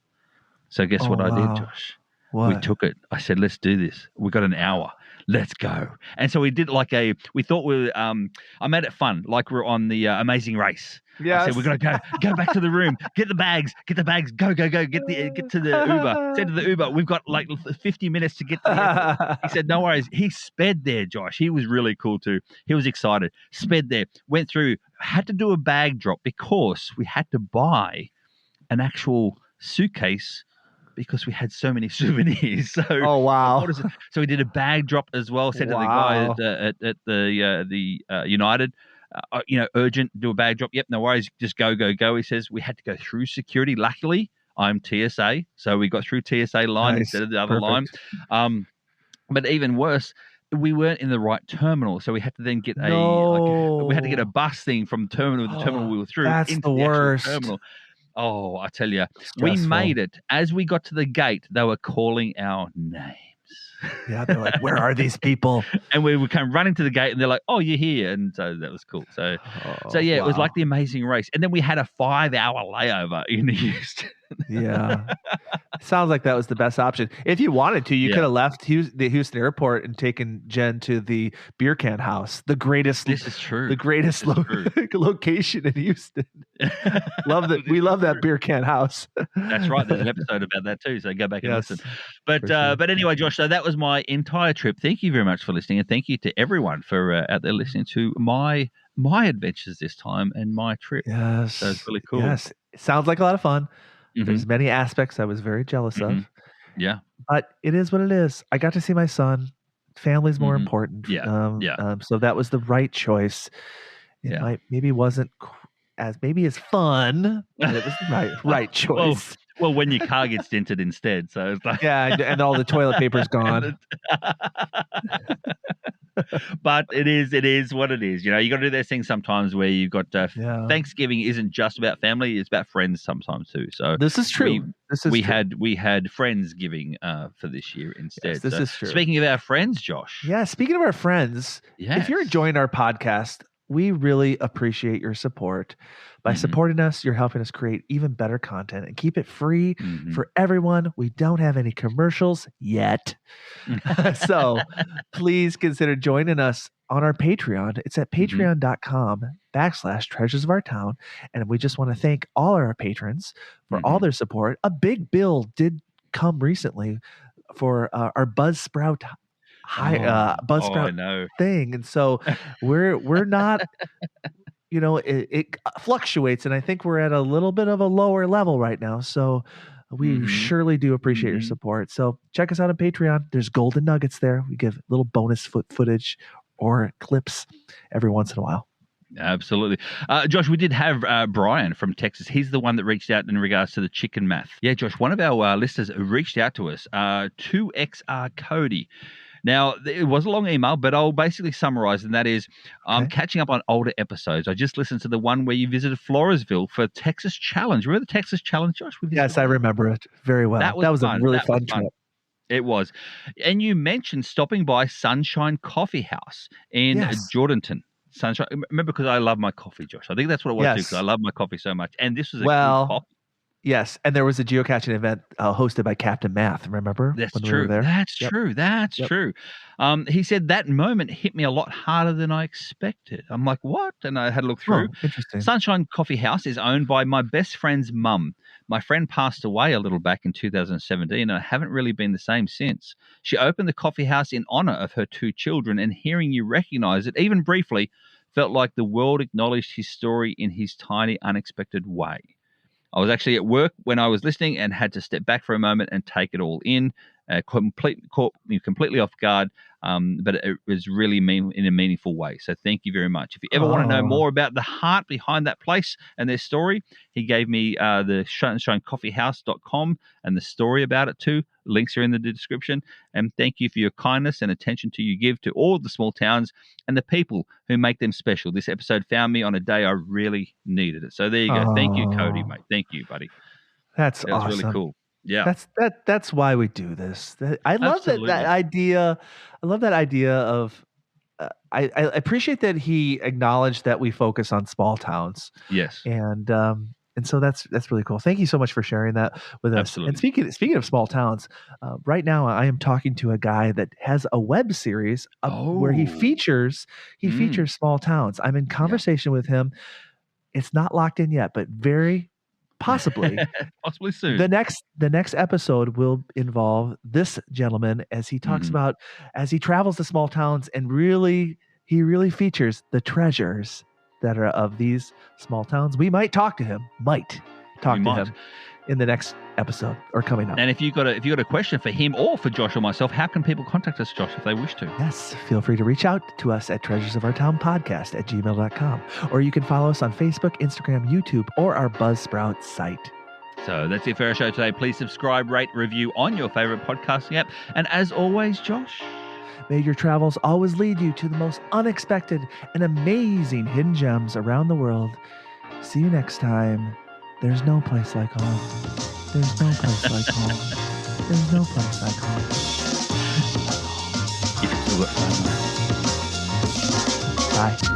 So guess what I did, Josh? What? We took it. I said, let's do this. We got an hour. Let's go. And so we did we thought I made it fun, like we're on the Amazing Race. Yeah. I said, we're going to go back to the room, get the bags, go, get to the Uber. Said to the Uber, we've got like 50 minutes to get to the airport. He said, no worries. He sped there, Josh. He was really cool too. He was excited. Sped there, went through, had to do a bag drop because we had to buy an actual suitcase because we had so many souvenirs. So, so we did a bag drop as well. Said to the guy at the United, urgent, do a bag drop. Yep, no worries. Just go. He says we had to go through security. Luckily, I'm TSA, so we got through TSA line instead of the other line. But even worse, we weren't in the right terminal, so we had to then get we had to get a bus thing from the terminal we were through. That's into the worst. Terminal. Oh, I tell you, we made it. As we got to the gate, they were calling our names. Yeah, they're like, where are these people? And we came running to the gate and they're like, oh, you're here. And so that was cool. So it was like the Amazing Race. And then we had a 5-hour layover in Houston. Yeah. Sounds like that was the best option. If you wanted to, you could have left the Houston airport and taken Jen to the beer can house, the greatest. This is true. The greatest location in Houston. We love that beer can house. That's right. There's an episode about that too. So go back and listen. But anyway, Josh, so that was my entire trip. Thank you very much for listening. And thank you to everyone for out there listening to my adventures this time and my trip. Yes. So it's really cool. Yes. It sounds like a lot of fun. Mm-hmm. There's many aspects I was very jealous of. Yeah. But it is what it is. I got to see my son. Family's more important. Yeah. So that was the right choice. It maybe wasn't as fun, but it was the right choice. Well, when your car gets dented instead. So it's like and all the toilet paper's gone. But it is what it is. You got to do those things sometimes where you've got Thanksgiving isn't just about family; it's about friends sometimes too. So this is true. We had Friendsgiving for this year instead. Yes, this is true. Speaking of our friends, Josh. Yeah, speaking of our friends, if you're enjoying our podcast, we really appreciate your support. By supporting us, you're helping us create even better content and keep it free for everyone. We don't have any commercials yet. So please consider joining us on our Patreon. It's at patreon.com patreon.com/treasures of our town. And we just want to thank all our patrons for all their support. A big bill did come recently for our Buzzsprout thing. And so we're not, it fluctuates, and I think we're at a little bit of a lower level right now. So we surely do appreciate your support. So check us out on Patreon. There's golden nuggets there. We give little bonus footage or clips every once in a while. Absolutely. Josh, we did have Brian from Texas. He's the one that reached out in regards to the chicken math. Yeah, Josh, one of our listeners reached out to us, 2XR Cody. Now, it was a long email, but I'll basically summarize, and that is I'm catching up on older episodes. I just listened to the one where you visited Floresville for Texas Challenge. Remember the Texas Challenge, Josh? Yes, I remember it very well. That was a really fun trip. It was. And you mentioned stopping by Sunshine Coffee House in Jordanton. Sunshine. Remember, because I love my coffee, Josh. I think that's what it was too, because I love my coffee so much. And this was a good coffee. Yes, and there was a geocaching event hosted by Captain Math. Remember? That's true. That's true. That's true. He said that moment hit me a lot harder than I expected. I'm like, what? And I had a look through. Interesting. Sunshine Coffee House is owned by my best friend's mum. My friend passed away a little back in 2017, and I haven't really been the same since. She opened the coffee house in honor of her 2 children, and hearing you recognize it, even briefly, felt like the world acknowledged his story in his tiny, unexpected way. I was actually at work when I was listening and had to step back for a moment and take it all in. Caught me completely off guard, but it was really in a meaningful way. So thank you very much. If you ever want to know more about the heart behind that place and their story, he gave me the sunshinecoffeehouse.com and the story about it too. Links are in the description. And thank you for your kindness and attention you give to all the small towns and the people who make them special. This episode found me on a day I really needed it. So there you go. Thank you, Cody, mate. Thank you, buddy. That's awesome. Really cool. Yeah, that's why we do this. I love that idea. I love that idea of. I appreciate that he acknowledged that we focus on small towns. Yes, and so that's really cool. Thank you so much for sharing that with us. Absolutely. And speaking of small towns, right now I am talking to a guy that has a web series where he features small towns. I'm in conversation with him. It's not locked in yet, but very possibly soon. The next episode will involve this gentleman as he talks about as he travels to small towns, and he really features the treasures that are of these small towns. We might talk to him. Him in the next episode or coming up. And if you got a question for him or for Josh or myself, how can people contact us, Josh, if they wish to? Yes, feel free to reach out to us at treasuresofourtownpodcast@gmail.com, or you can follow us on Facebook, Instagram, YouTube, or our Buzzsprout site. So that's it for our show today. Please subscribe, rate, review on your favorite podcasting app. And as always, Josh, may your travels always lead you to the most unexpected and amazing hidden gems around the world. See you next time. There's no place like home. There's no place like home. There's no place like home. You can still got fun. Bye.